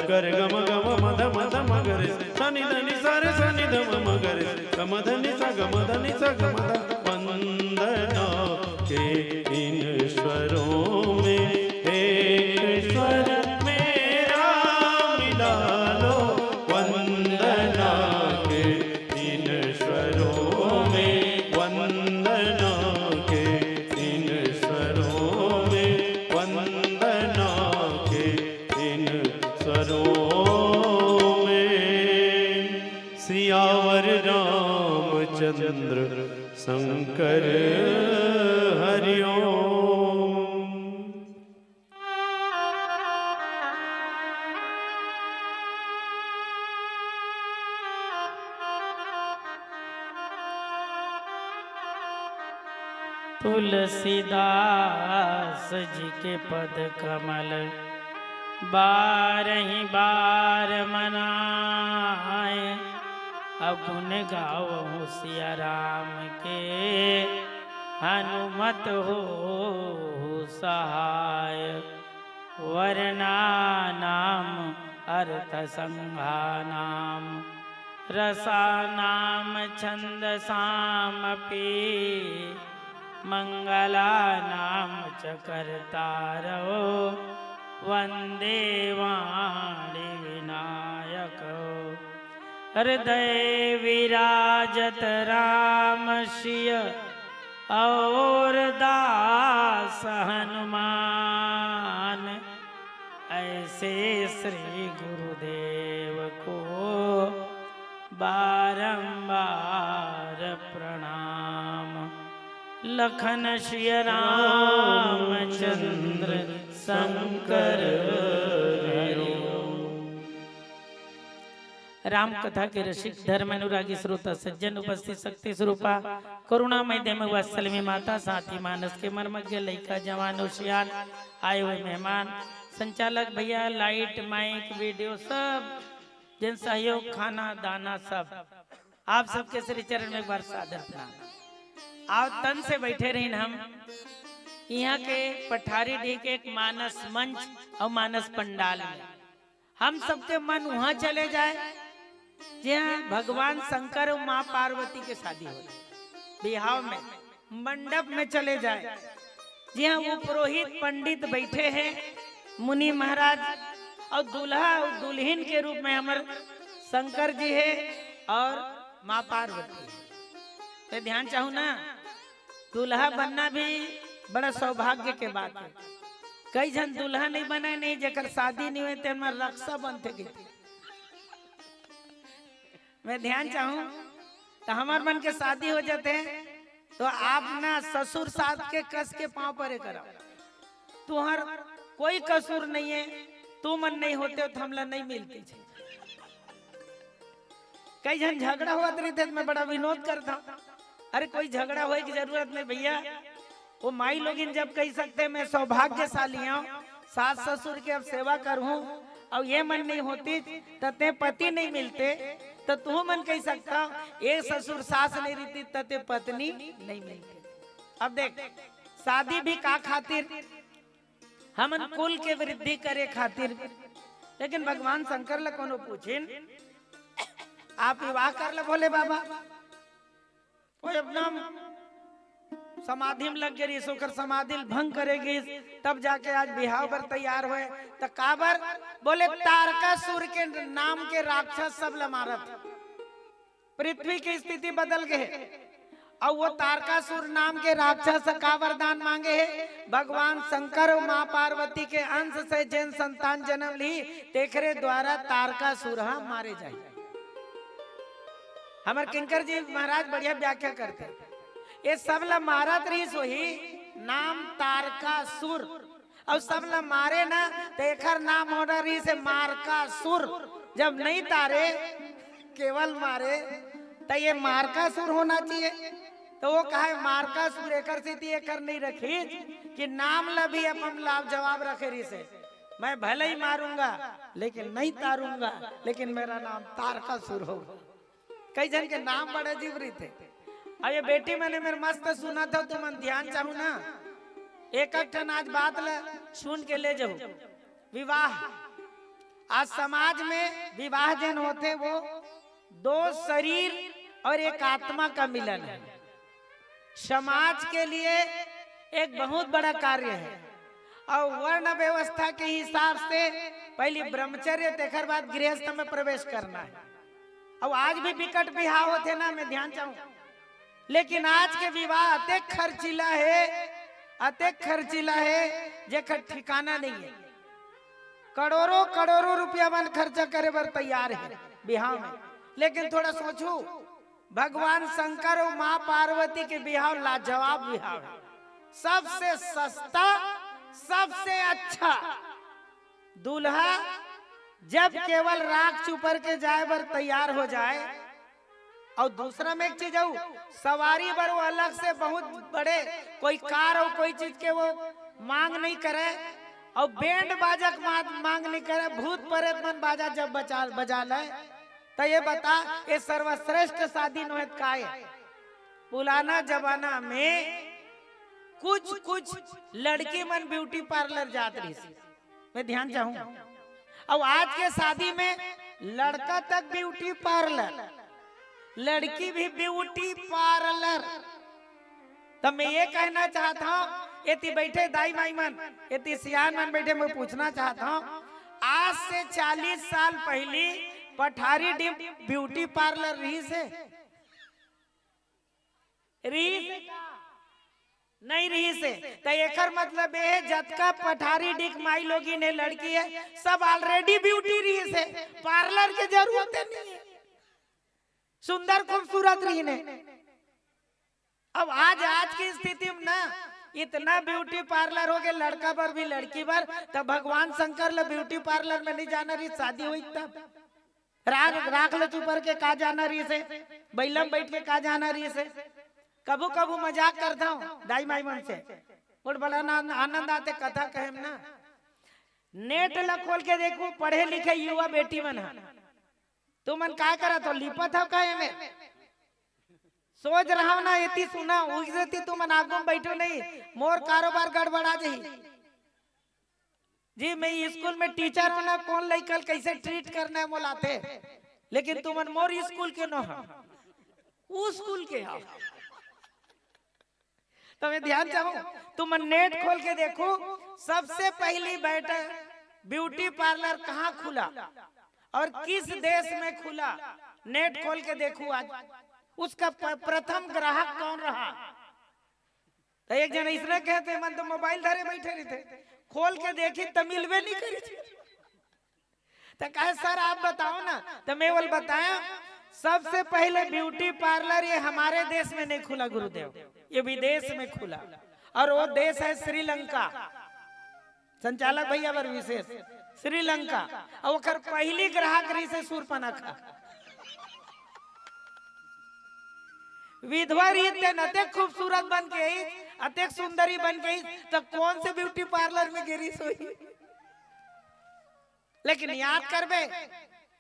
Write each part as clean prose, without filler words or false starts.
गर गम गम मद मद मगरे सनि धनि सारे सनि धम मगरे गम धनि सा गम धनि सा गम ध वंदना के इन स्वरों में एक स्वर मेरा मिला लो वंदना के इन स्वरों में वंदना के इन स्वरों में वंदना के इन स्वरों में सियावर रामचंद्र शंकर हरि ओम। तुलसीदास जी के पद कमल बारही बार मनाए, अब गुण गाओ सिया राम के हनुमत हो सहाय। वरना नाम अर्थ संघा नाम रसा नाम छंद सामपि मंगला नाम चकरतारो वंदे वाणी विनायक। हृदय विराजत राम सिय और दास हनुमान, ऐसे श्री गुरुदेव को बारंबार प्रणाम। लखन श्री रामचंद्र शंकर हरि ओम। राम कथा के रसिक धर्म अनुरागी श्रोता सज्जन उपस्थित शक्ति स्वरूपा करुणामय देव वात्सल्य माता साथी मानस के मर्मज्ञ लइका जवान होशियार आए हुए मेहमान संचालक भैया लाइट माइक वीडियो सब जन सहयोग खाना दाना सब आप सबके श्री चरण में एक बार सादर प्रणाम। आप तन से बैठे रही हम यहाँ के पठारी डी के एक मानस मंच और मानस पंडाल में हम सबके मन वहां चले जाए जहाँ भगवान शंकर और माँ पार्वती के शादी हो बिहाव में मंडप में चले जाए जहाँ वो पुरोहित पंडित बैठे हैं मुनि महाराज और दूल्हा और दुल्हन के रूप में हमारे शंकर जी है और माँ पार्वती। तो ध्यान चाहूँ ना दूल्हा बनना भी बड़ा सौभाग्य के बात है। कई जन दूल्हा नहीं बना नहीं जकर शादी नहीं हुई तो रक्षा बनते गए। मैं ध्यान चाहूँ तो हमारे मन के शादी हो जाते हैं तो आप ना ससुर सास के कस के पांव परे कराओ। तुम्हार कोई कसूर नहीं है, तू मन नहीं होते तो हमला नहीं मिलती। कई जन झगड़ा हुआ तो मैं बड़ा विनोद करता हूँ। अरे कोई झगड़ा होए की जरूरत नहीं भैया, वो माई लोग जब कह सकते मैं सौभाग्यशाली हूँ सास ससुर के अब सेवा करूँ और ये मन नहीं होती तते पति नहीं मिलते तो तू मन कह सकता एक ससुर सास नहीं रहती तते पत्नी नहीं मिलती। अब देख शादी भी का खातिर हम कुल के वृद्धि करे खातिर, लेकिन भगवान शंकर ला कोनो पूछिन आप विवाह कर ले बोले बाबा कोई अपना समाधि में लग गई सोकर समाधि भंग करेगी तब जाके आज बिहाव पर तैयार हुए तो काबर बोले तारकासुर के नाम के राक्षस सब लमारत पृथ्वी की स्थिति बदल गए और वो तारकासुर नाम के राक्षस का वरदान मांगे है भगवान शंकर और माँ पार्वती के अंश से जैन संतान जन्म ली तेखरे द्वारा तारकासुर मारे जाए। हमारे किंकर जी महाराज बढ़िया व्याख्या करते ये सबला मारत रही सोही नाम तारकासुर और सबला मारे ना तो एकर नाम हो रही से मारकासुर। जब नहीं तारे केवल मारे तो ये मारकासुर होना चाहिए तो वो कहा मारकासुर एकर स्थिति एकर नहीं रखी कि नाम ला भी अपन लाभ जवाब रखे रही से मैं भले ही मारूंगा लेकिन नहीं तारूंगा लेकिन मेरा नाम तारकासुर होगा। कई जन के नाम बड़े अजीब रही थे। अब ये बेटी मैंने मेरे मस्त सुना था तो मन ध्यान चाहू ना एक आज बात ला सुन के ले जाओ। विवाह आज समाज में विवाह जन होते वो दो शरीर और एक आत्मा का मिलन है। समाज के लिए एक बहुत बड़ा कार्य है और वर्ण व्यवस्था के हिसाब से पहले ब्रह्मचर्य तेखर बाद गृहस्थ में प्रवेश करना है। अब आज भी विकट विवाह होते ना, मैं ध्यान चाहूं, लेकिन आज के विवाह अत्यंत खर्चीला है जेकर ठिकाना नहीं है। करोड़ों करोड़ों रुपया मन खर्चा करे बर तैयार है विवाह में। लेकिन थोड़ा सोचू, भगवान शंकर और माँ पार्वती के विवाह लाजवाब विवाह है। सबसे सस्ता, सबसे अच्छा दूल्हा जब केवल राख चुपर के जाए बर तैयार हो जाए, और दूसरा में एक चीज है, सवारी बर वो अलग से बहुत बड़े कोई कार और कोई चीज के वो मांग नहीं करे, और बैंड बाजक मांग नहीं करे, भूत प्रेत मन बाजा जब बजा ले, तो ये बता ये सर्वश्रेष्ठ शादी नोहत का है। पुराना जमाना में कुछ लड़की मन ब्यूटी पार्लर जात रही, मैं ध्यान चाहूं। अब आज के शादी में लड़का तक ब्यूटी पार्लर, लड़की भी ब्यूटी पार्लर। तो मैं ये कहना चाहता हूँ, ये बैठे दाई माई मन, ये सियान मन बैठे, मैं पूछना चाहता हूँ, आज से 40 साल पहले पठारी डिम ब्यूटी पार्लर रही से नहीं रही से, तो एकर मतलब है जतका पठारी डिक माई लोगी ने लड़की है सब ऑलरेडी ब्यूटी रही से, पार्लर की जरूरत नहीं है, सुंदर खूबसूरत रही ने। अब आज की स्थिति में ना इतना ब्यूटी पार्लर हो गए, लड़का पर भी लड़की पर, तब भगवान शंकर ले ब्यूटी पार्लर में नहीं जाना रही, शादी हुई तब राख ले चुपर के का जाना रही से, बैलम बैठ के का जाना रही से। कबू कबू मजाक करता हूँ दाई माई मन से, और बड़ा आनंद आते कथा कहे ना। नेट ला खोल के देखू, पढ़े लिखे युवा बेटी मन है, तू मन क्या करा तो लिपा था कहे में, सोच रहा ना इतनी सुना उगती तू मन आगू में बैठो नहीं, मोर कारोबार गड़बड़ा जाही जी। मैं स्कूल में टीचर हूं ना, कौन लइकल कैसे ट्रीट करना है मोलाते, लेकिन तू मन मोर स्कूल के न हो, वो स्कूल के हो। तो मैं ध्यान चाहूं, तुम नेट खोल के देखो, सबसे पहली बैठा ब्यूटी पार्लर कहाँ खुला और किस देश में खुला, नेट खोल के देखो आज उसका प्रथम ग्राहक कौन रहा। तो एक जन इसने कहते मन तो मोबाइल धरे बैठे रहे थे, खोल के देखी तो मिलवे नहीं करी थी। तो कहे सर आप बताओ ना, तो मैं बोल बताया सबसे पहले ब्यूटी पार्लर ये हमारे देश में नहीं खुला गुरुदेव, ये विदेश में खुला, और वो देश है श्रीलंका। संचालक भैया बर विशेष श्रीलंका, और पहली ग्राहक रही से सूर्पनखा। विधवा रीत अत्यंत खूबसूरत बन के अत्यंत सुंदरी बन गई, तो कौन से ब्यूटी पार्लर में गिरी सोई। लेकिन याद करबे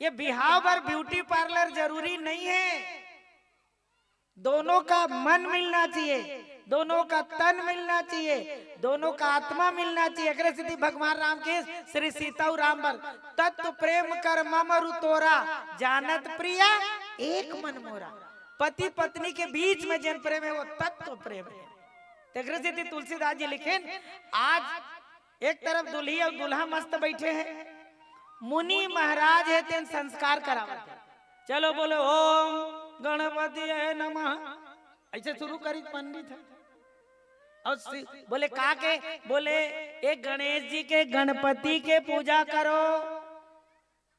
ये बिहाव पर ब्यूटी पार्लर जरूरी नहीं है, दोनों का मन मिलना चाहिए, दोनों का तन मिलना चाहिए, दोनों का आत्मा मिलना चाहिए। सिद्धि भगवान राम के श्री सीता राम बर तत्व प्रेम कर ममरु तोरा, जानत प्रिया एक मन मोरा। पति पत्नी के बीच में जन प्रेम है वो तत्व प्रेम है। तुलसीदास जी लिखे, आज एक तरफ दुल्ही और दुल्हा मस्त बैठे हैं, मुनि महाराज है तेन संस्कार करावत है। चलो बोलो ओम गणपति नमः, ऐसे शुरू करी पंडित है। और बोले का के, बोले एक गणेश जी के गणपति के पूजा करो,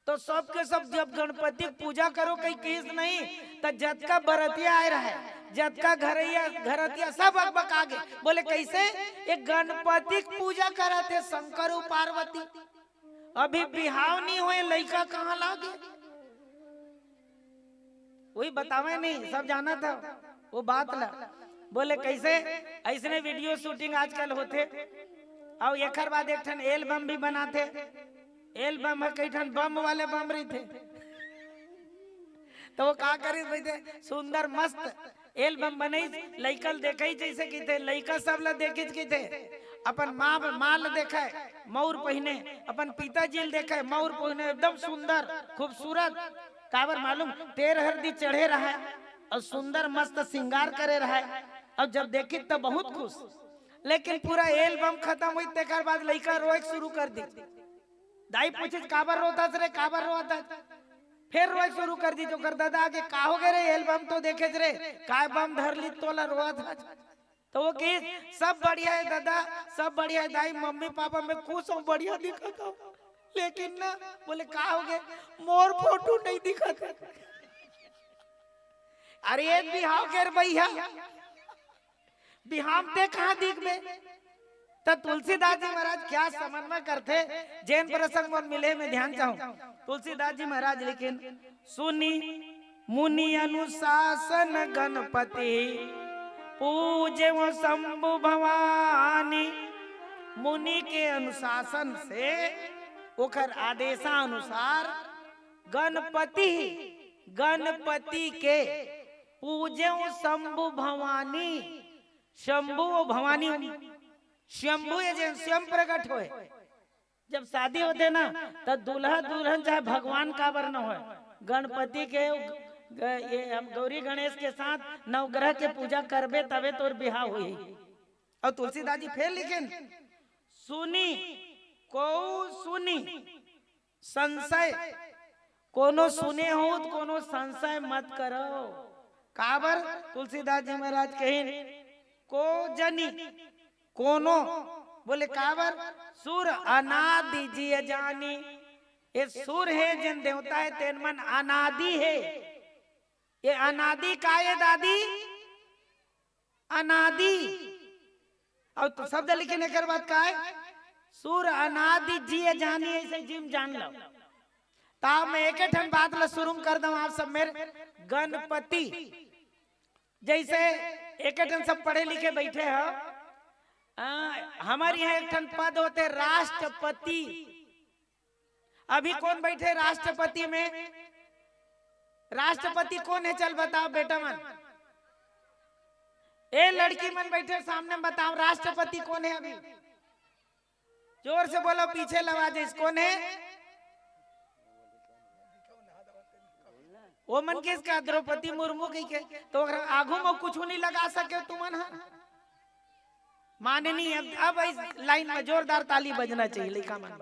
तो सब के सब जब गणपति पूजा करो कहीं केस नहीं, तो जत का बरतिया आए रहा है, जत का घरतिया सब अकबक आगे। बोले कैसे, एक गणपति पूजा करते शंकर और पार्वती, अभी बिहाव नहीं हुए लड़का कहाँ लागे, वही बतावे नहीं, सब जाना था वो बात ला। बोले कैसे, ऐसे वीडियो शूटिंग आजकल होते, और एक बाद एक ठन एल्बम भी बनाते, एल्बम है कई ठन बम वाले बम रही थे, तो वो का करी भाई सुंदर मस्त एल्बम बने, लइकल देखे जैसे की थे, लइका सब ला देखे की थे, अपन माल देखे मौर पहने, अपन पिताजी देखे मौर पहने, एकदम सुंदर खूबसूरत, काबर मालूम तेर हरदी चढ़े रहा है और सुंदर मस्त श्रृंगार करे रहा है। और जब देखी तो बहुत खुश, लेकिन पूरा एल्बम खत्म हुई तेकर बाद लड़का रोए शुरू कर दी। दाई पूछे काबर रोता रे, काबर रोता, फिर रोए शुरू कर दी। जो कर दादा आगे का हो गए रे, एल्बम तो देखे रे, काय बम धर ली तोला रोआ था। तो वो की सब बढ़िया है दादा, सब बढ़िया है दाई, मम्मी पापा मैं खुश हूँ, बढ़िया दिखता हूँ, लेकिन ना बोले का हो गए, मोर फोटो नहीं दिखता। अरे एक बिहाव कर भैया, बिहाम ते कहाँ दिख में। तो तुलसीदास जी महाराज क्या समन्वय करते, जैन प्रसंग में मिले में ध्यान चाहूं। तुलसीदास जी महाराज लेकिन सुनी मुनि अनुशासन गणपति पूजे वो शंभु भवानी। मुनि के अनुशासन से ओकर आदेशानुसार गणपति के पूजे वो शंभु भवानी। शंभु भवानी शंभु स्वयं प्रकट होए। जब शादी होते ना तो दूल्हा दुल्हन चाहे भगवान का बर न हो, गणपति के ये हम गौरी गणेश के साथ नवग्रह के पूजा करबे तबे तोर बिहार हुई। और तुलसीदास जी फिर लिखें सुनी को सुनी संशय, कोनो सुने हो तो कोनो संशय मत करो। काबर तुलसीदास जी महाराज कहें को जनी कोनो, बोले काबर सुर अनादि जी जानी। ये सुर है जिन देवता है तेन मन अनादि है। ये अनादि का है दादी, अनादि। और तो शब्द लिखने के बाद का है सुर अनादि जी जानी, ऐसे जिम जान लो। ताब मैं एक ठन बात ला शुरू कर दूं आप सब मेरे। गणपति जैसे एक ठन सब पढ़े लिखे बैठे हो, हमारे यहाँ एक ठन पद होते राष्ट्रपति। अभी कौन बैठे राष्ट्रपति में? राष्ट्रपति कौन है? चल बताओ बेटा मन, ए लड़की मन बैठे सामने बताओ राष्ट्रपति कौन है? अभी जोर से बोलो, पीछे लवाजे कौन है? वो मन किसका? द्रौपदी मुर्मू की के। तो आगू में कुछ नहीं लगा सके तुमन माननी। अब इस लाइन में जोरदार ताली बजना चाहिए। लिखा मन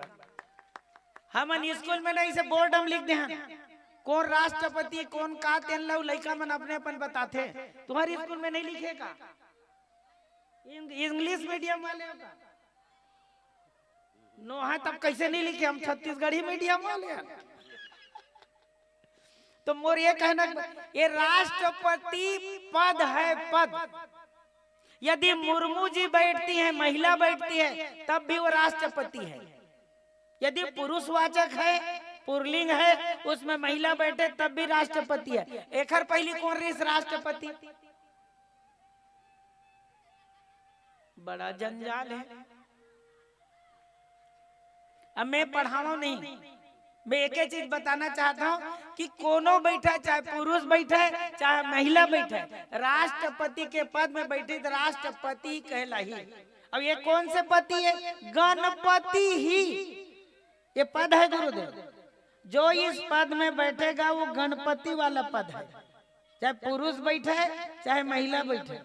हमन स्कूल में नहीं से बोर्ड हम लिख दे कौन राष्ट्रपति कौन का तेन लो लड़का मन अपने अपन बताते। तुम्हारे स्कूल में नहीं लिखेगा? इंग्लिश मीडियम वाले का नो है, तब कैसे नहीं लिखे? हम छत्तीसगढ़ी मीडियम वाले हैं। तो मोर ये कहना, ये राष्ट्रपति पद है, पद। यदि मुर्मू जी बैठती हैं, महिला बैठती है, तब भी वो राष्ट्रपति है। यदि पुरुषवाचक है, पुरलिंग है, उसमें महिला बैठे तब भी राष्ट्रपति है। एकर पहली कौन रही राष्ट्रपति? बड़ा जंजाल है। अब मैं पढ़ाऊं नहीं, मैं एक ही चीज बताना चाहता हूँ कि कोनो बैठा, चाहे पुरुष बैठे चाहे महिला बैठे, राष्ट्रपति के पद में बैठे तो राष्ट्रपति कहलाही। अब ये कौन से पति है? गणपति ही ये पद है गुरुदेव। जो इस पद में बैठेगा वो गणपति वाला पद है, चाहे पुरुष बैठे चाहे महिला बैठे।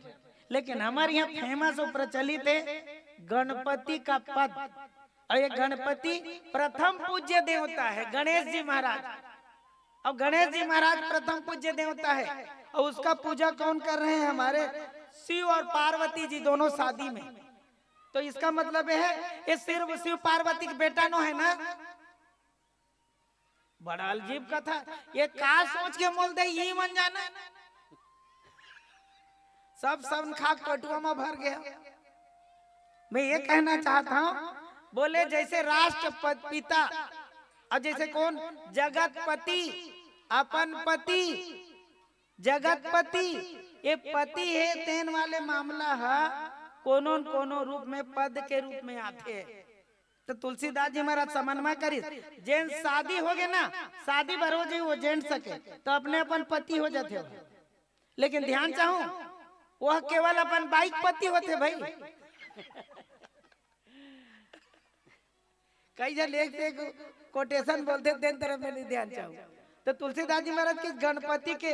लेकिन हमारे यहाँ फेमस और प्रचलित है गणपति का पद। और ये गणपति प्रथम पूज्य देवता है, गणेश जी महाराज। अब गणेश जी महाराज प्रथम पूज्य देवता है और उसका पूजा कौन कर रहे हैं? हमारे शिव और पार्वती जी दोनों शादी में। तो इसका मतलब है ये सिर्फ शिव पार्वती का बेटा नो है ना। बड़ा अजीब कथा। ये का सोच के मोल दे यही मन जाना, सब खा कटुआ में भर गया। मैं ये कहना चाहता हूँ, बोले जैसे राष्ट्रपति पिता और जैसे कौन जगतपति, अपन पति, जगतपति ये पति है। तेन वाले मामला है कोनो न कोनो रूप में पद के रूप में आते हैं। तो तुलसीदास जी महाराज समन्वय करी, जेंट शादी हो गए ना, शादी भरो जी वो जेंट सके तो अपने अपन पति हो जाते हो। लेकिन ध्यान चाहूं वह केवल अपन बाइक पति होते भाई। कई जन एक से एक कोटेशन बोलते दिन तरफ में नहीं ध्यान चाहूँ। तो तुलसीदास जी महाराज किस गणपति के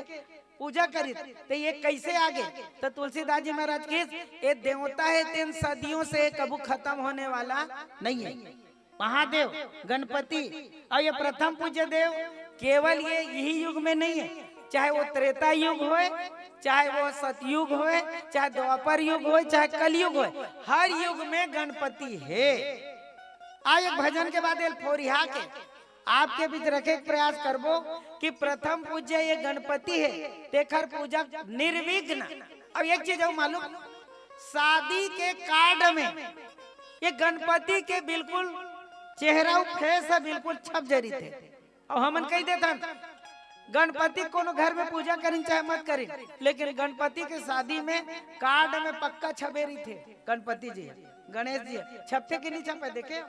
पूजा करी तो ये कैसे आगे? तो तुलसीदास जी महाराज किस ये देवता है, 3 सदियों से कभी खत्म होने वाला नहीं है। महादेव गणपति और ये प्रथम पूज्य देव केवल ये यही युग में नहीं है, चाहे वो त्रेता युग हो, चाहे वो सतयुग हो, चाहे द्वापर युग हो, चाहे कलयुग हो, हर युग में गणपति है। आज एक भजन के बाद फोरिहा के आपके बीच रखे प्रयास करबो कि प्रथम पूज्य ये गणपति है, तेखर पूजा निर्विघ्न। अब एक चीज मालूम, शादी के कार्ड में ये गणपति के बिल्कुल चेहरा फेस है बिल्कुल छप जरी थे। और हमन कही देता गणपति कोनो घर में पूजा करें चाहे मत करें, लेकिन गणपति के शादी में कार्ड में पक्का छपेरी थे। गणपति जी गणेश जी छपते कि नहीं छपे? देखे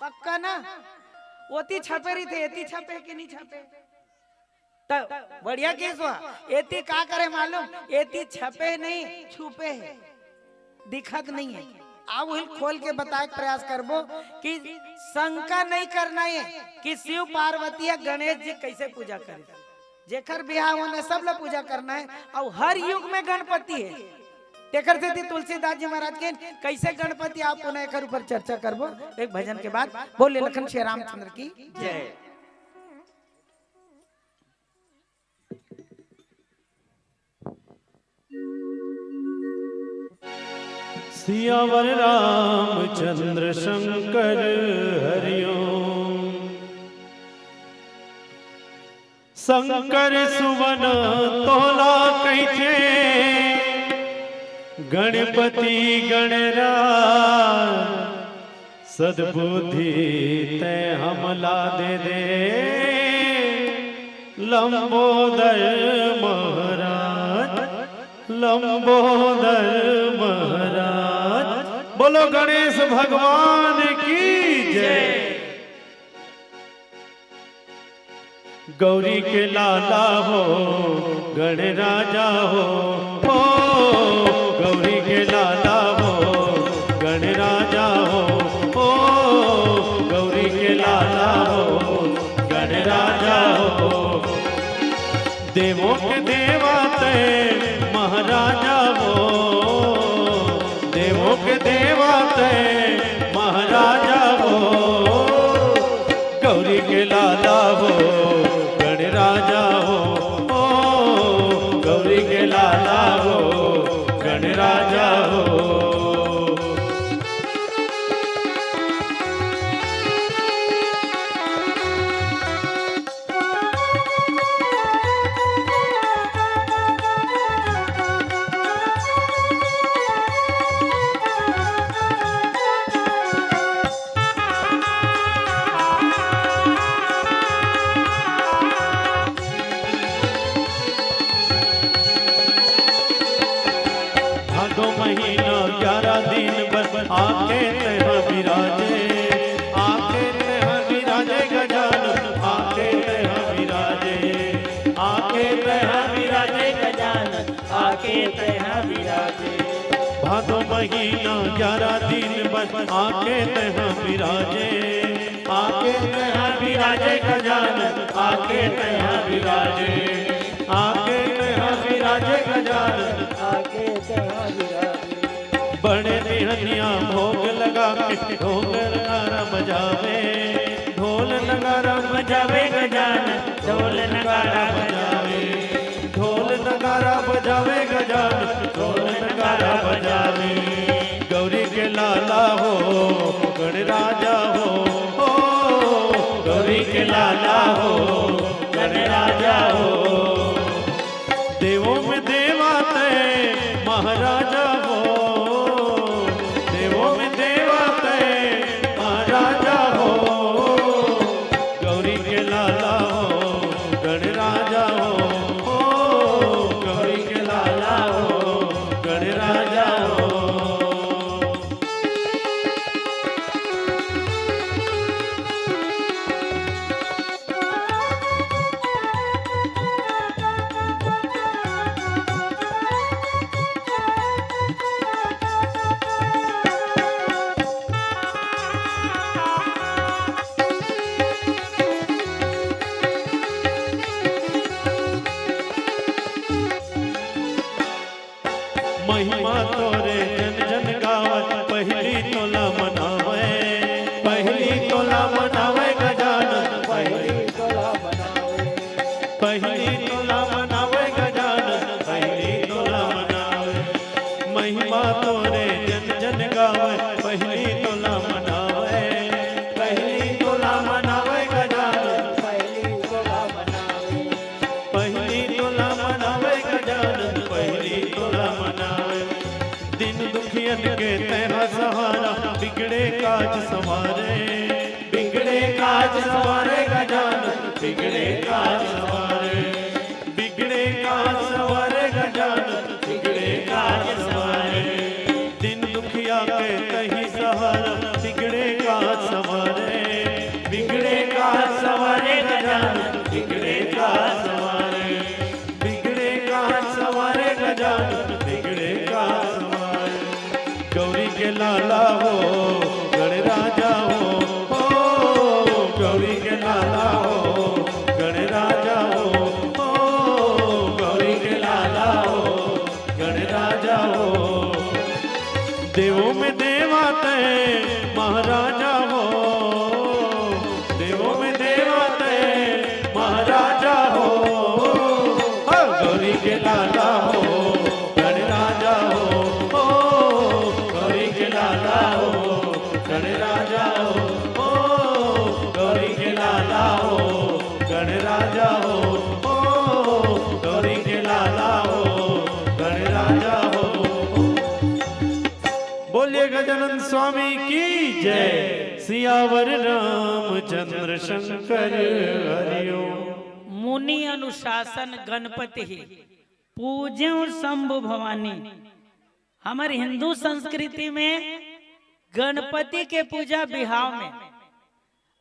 पक्का ना, ओती छपेरी थे, एती छपे कि नहीं छपे? तो बढ़िया केस हुआ। एती का करे मालूम, एती छपे नहीं छुपे है, दिखत नहीं है। अब वही खोल के बताए प्रयास करबो कि शंका नहीं करना है कि शिव पार्वती या गणेश जी कैसे पूजा करे। जेकर बिहार होने सब लोग पूजा करना है और हर युग में गणपति है। तेकर से थी तुलसीदास जी महाराज के कैसे गणपति, आप पुनः एक ऊपर चर्चा करबो एक भजन के बाद। बोले लखन श्री रामचंद्र की जय। सियावर रामचंद्र शंकर हरिओम। शंकर सुवन तोला कैचे, गणपति गणराज सद्बुद्धि ते हमला दे दे, लंबोदर महाराज लंबोदर महाराज। बोलो गणेश भगवान की जय। गौरी के लाला हो गणराजा हो, गौरी के लाला हो गणराजा हो, गौरी के लाला हो गणराजा हो। देवों के देवा ते महाराजा हो, देवों के देवा ते महाराजा हो। गौरी के लाला हो गणराजा हो, गौरी के लाला हो गणराजा हो। महीना 11 दिन बस आके तहाँ विराजे, आके तहाँ विराजे गजानन, आके तहाँ विराजे, आके तहाँ विराजे गजानन, आके तहाँ विराजे। भादो महीना 11 दिन बस आके तहाँ विराजे, आके तहाँ विराजे गजानन, आके तहाँ विराजे, आके तहाँ विराजे गजानन, आके तहाँ विराजे। बड़े बिहनिया भोग लगा के ढोल नगारा बजावे, ढोल नगारा बजावे गजानन, ढोल नगारा बजावे, ढोल नगारा बजावे गजानन, ढोल नगारा बजावे। गौरी के लाला हो गणराजा हो, गौरी के लाला हो गणराजा हो। देवों में देवा ते महाराजा हो, देवों में देवा ते महाराजा हो। गौरी के लाला हो गणराजा हो, गौरी के लाला हो गणराजा हो। महिमा तोरे जन जन गावे पहली तोला मनावे गजानन पहली तोला मनावे गजानन पहली तोला मनावे महिमा तोरे जन जन गावे पहली तोला मनावे गजानन पहली तोला मनावे गजानन पहली तोला मनावे दिन दुखियन के तेरा सहारा बिगड़े काज सवारे गजानन बिगड़े काज सवारे गजानन बिगड़े काज सवारे दिन दुखिया के कहीं सहारा बिगड़े काज सवारे गजानन बिगड़े काज सवारे गजानन बिगड़े काज सवारे गौरी के लाला हो गणराजा हो गौरी के लाला हो गणराजा हो गौरी के लाला हो गणराजा हो देवों में देवा तय महाराजा हो देवों में देवा तय महाराजा हो गौरी के लाला हो गणराजा हो गौरी के लाला हो गणराजा हो गौरी के लाला हो गणराजा हो गौरी के लाला हो गणराजा हो बोलिए गजानन स्वामी की जय सियावर रामचंद्र शंकर हरिओम मुनि अनुशासन गणपति ही पूज्यो शंभु भवानी। हमारे हिंदू संस्कृति में गणपति के पूजा बिहाव में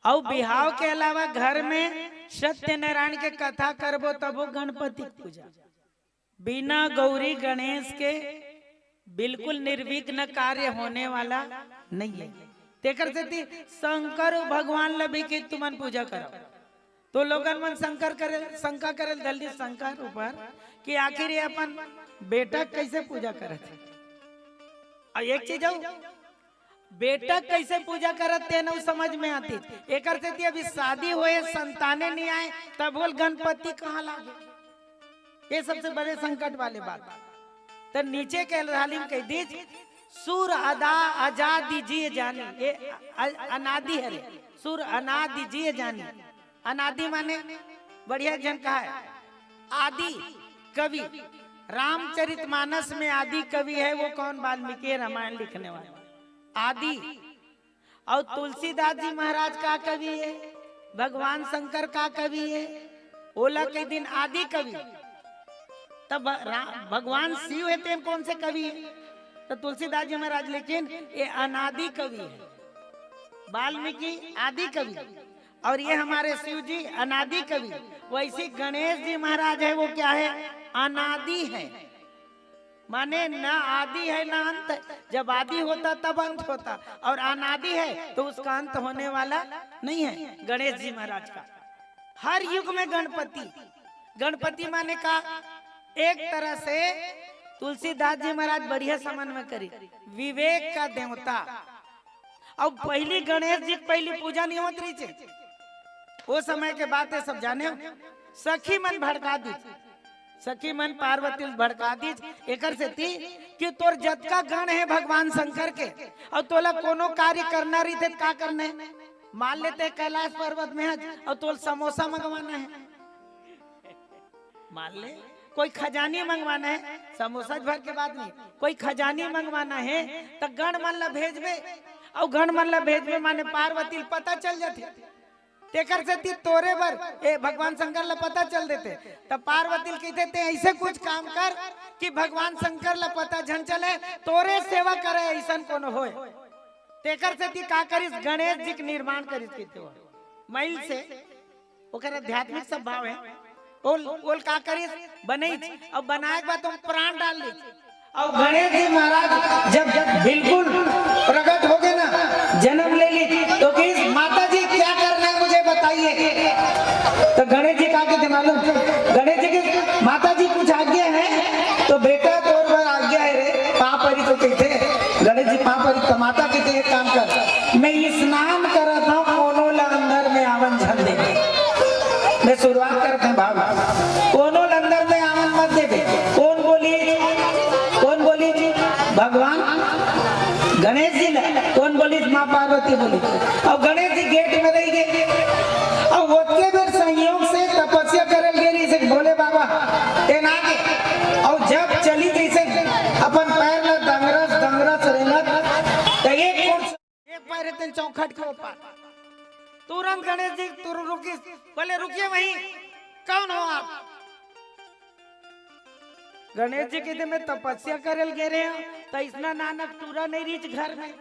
और बिहाव के अलावा घर में सत्यनारायण के कथा करबो तब वो गणपति की पूजा बिना गौरी गणेश के बिल्कुल निर्विघ्न कार्य होने वाला नहीं है। तेकर से शंकर भगवान लभी की तुमन पूजा करो तो लोगन मन शंका करे जल्दी शंकर ऊपर कि आखिर ये अपन बेटा कैसे पूजा करत है। और एक चीज बेटा कैसे पूजा करत ते न समझ में आती एकर से अभी शादी होए संताने नहीं आए तब बोल गणपति कहाँ लागे। ये सबसे बड़े संकट वाले बात। तो नीचे के थालीम कह दीज सुर अदा अजा दीजिए जानी ये अनादि है सुर अना दीजिए जानी। अनादि माने बढ़िया जन कहा है आदि कवि रामचरितमानस में आदि कवि है वो कौन वाल्मीकि रामायण लिखने वाला आदि। और तुलसीदास जी महाराज का कवि है भगवान शंकर का कवि है ओला के दिन आदि कवि। तब भगवान शिव है तेन कौन से कवि है तो तुलसीदास जी महाराज लेकिन ये अनादि कवि है वाल्मीकि आदि कवि और ये हमारे शिव जी अनादि कवि। वैसे गणेश जी महाराज है वो क्या है अनादि है माने न आदि है न अंत। जब आदि होता तब अंत होता और अनादि है तो उसका अंत होने वाला नहीं है। गणेश जी महाराज का हर युग में गणपति माने का एक तरह से तुलसीदास जी महाराज बढ़िया समन्वय करी विवेक का देवता। अब पहली गणेश जी पहली पूजा नहीं होती रही वो समय के बात है सब जाने सखी मन भड़का दी सखी मन पार्वती भड़का दी एकर से थी कि तोर जतका गण है भगवान शंकर के और तोला कोनो कार्य करना रही थे का करना है मान लेते कैलाश पर्वत में और तोल समोसा मंगवाना है मान ले कोई खजानी मंगवाना है समोसा भर के बाद नहीं कोई खजानी मंगवाना है तो गण मन ला भेजबे और गण मन ला भेजबे माने पार्वती पता चल जाती तेकर से तोरे बर ए भगवान शंकर ला पता चल देते तब पार्वती कहते थे ऐसे कुछ काम कर कि भगवान शंकर ला पता झन चले तोरे सेवा करे ऐसा कोनो होए। तेकर से का करिस गणेश जी के निर्माण करिस के मैल से ओकर आध्यात्मिक सब भाव है ओल का करिस बनई अब बनाए के बाद तुम प्राण डाल ली और गणेश जी महाराज जब बिल्कुल प्रकट हो गए ना जन्म ले ली तो किस माता जी क्या करना है मुझे बताइए। तो गणेश जी कहा के मालूम गणेश जी की माता जी कुछ आज्ञा है तो बेटा तोर पर आज्ञा है रे ले शुरुआत करते हैं बाबा। कोनो अंदर में आवन मत देवे। कौन बोली जी? भगवान गणेश जी ने। कौन बोली? माँ पार्वती बोली। अब गणेश जी गेट में रह गए। अब उसके भी संयोग से तपस्या करे गेली से भोले बाबा तेना के। और जब चली गई से अपन पैर में दंगरस रेलत तो एक पैर रहते चौखट के ऊपर। तुरंत गणेश जी तुरंत रुकी। बोले रुकिए वहीं, कौन हो आप? गणेश जी कहते मैं तपस्या करल गे रहे हैं तो इतना नानक टूरा नहीं रीच घर में।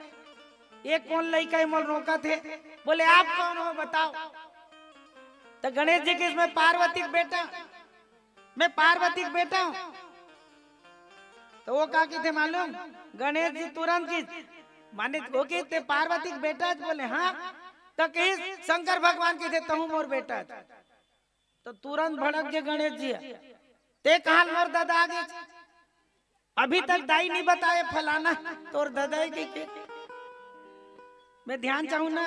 एक कौन लड़का मोल रोका थे। बोले आप कौन हो बताओ? तो गणेश जी के मैं पार्वती का बेटा हूं। तो वो क्या कहते मालूम? गणेश जी तुरंत की माने वो कहते पार्वती का बेटा। बोले हाँ। तो कहीं शंकर भगवान के थे तहु मोर बेटा। तो तुरंत भड़क गए गणेश जी। ते कहा मोर दादा आगे अभी तक दाई नहीं बताए फलाना तोर दादा के। मैं ध्यान चाहूँ ना,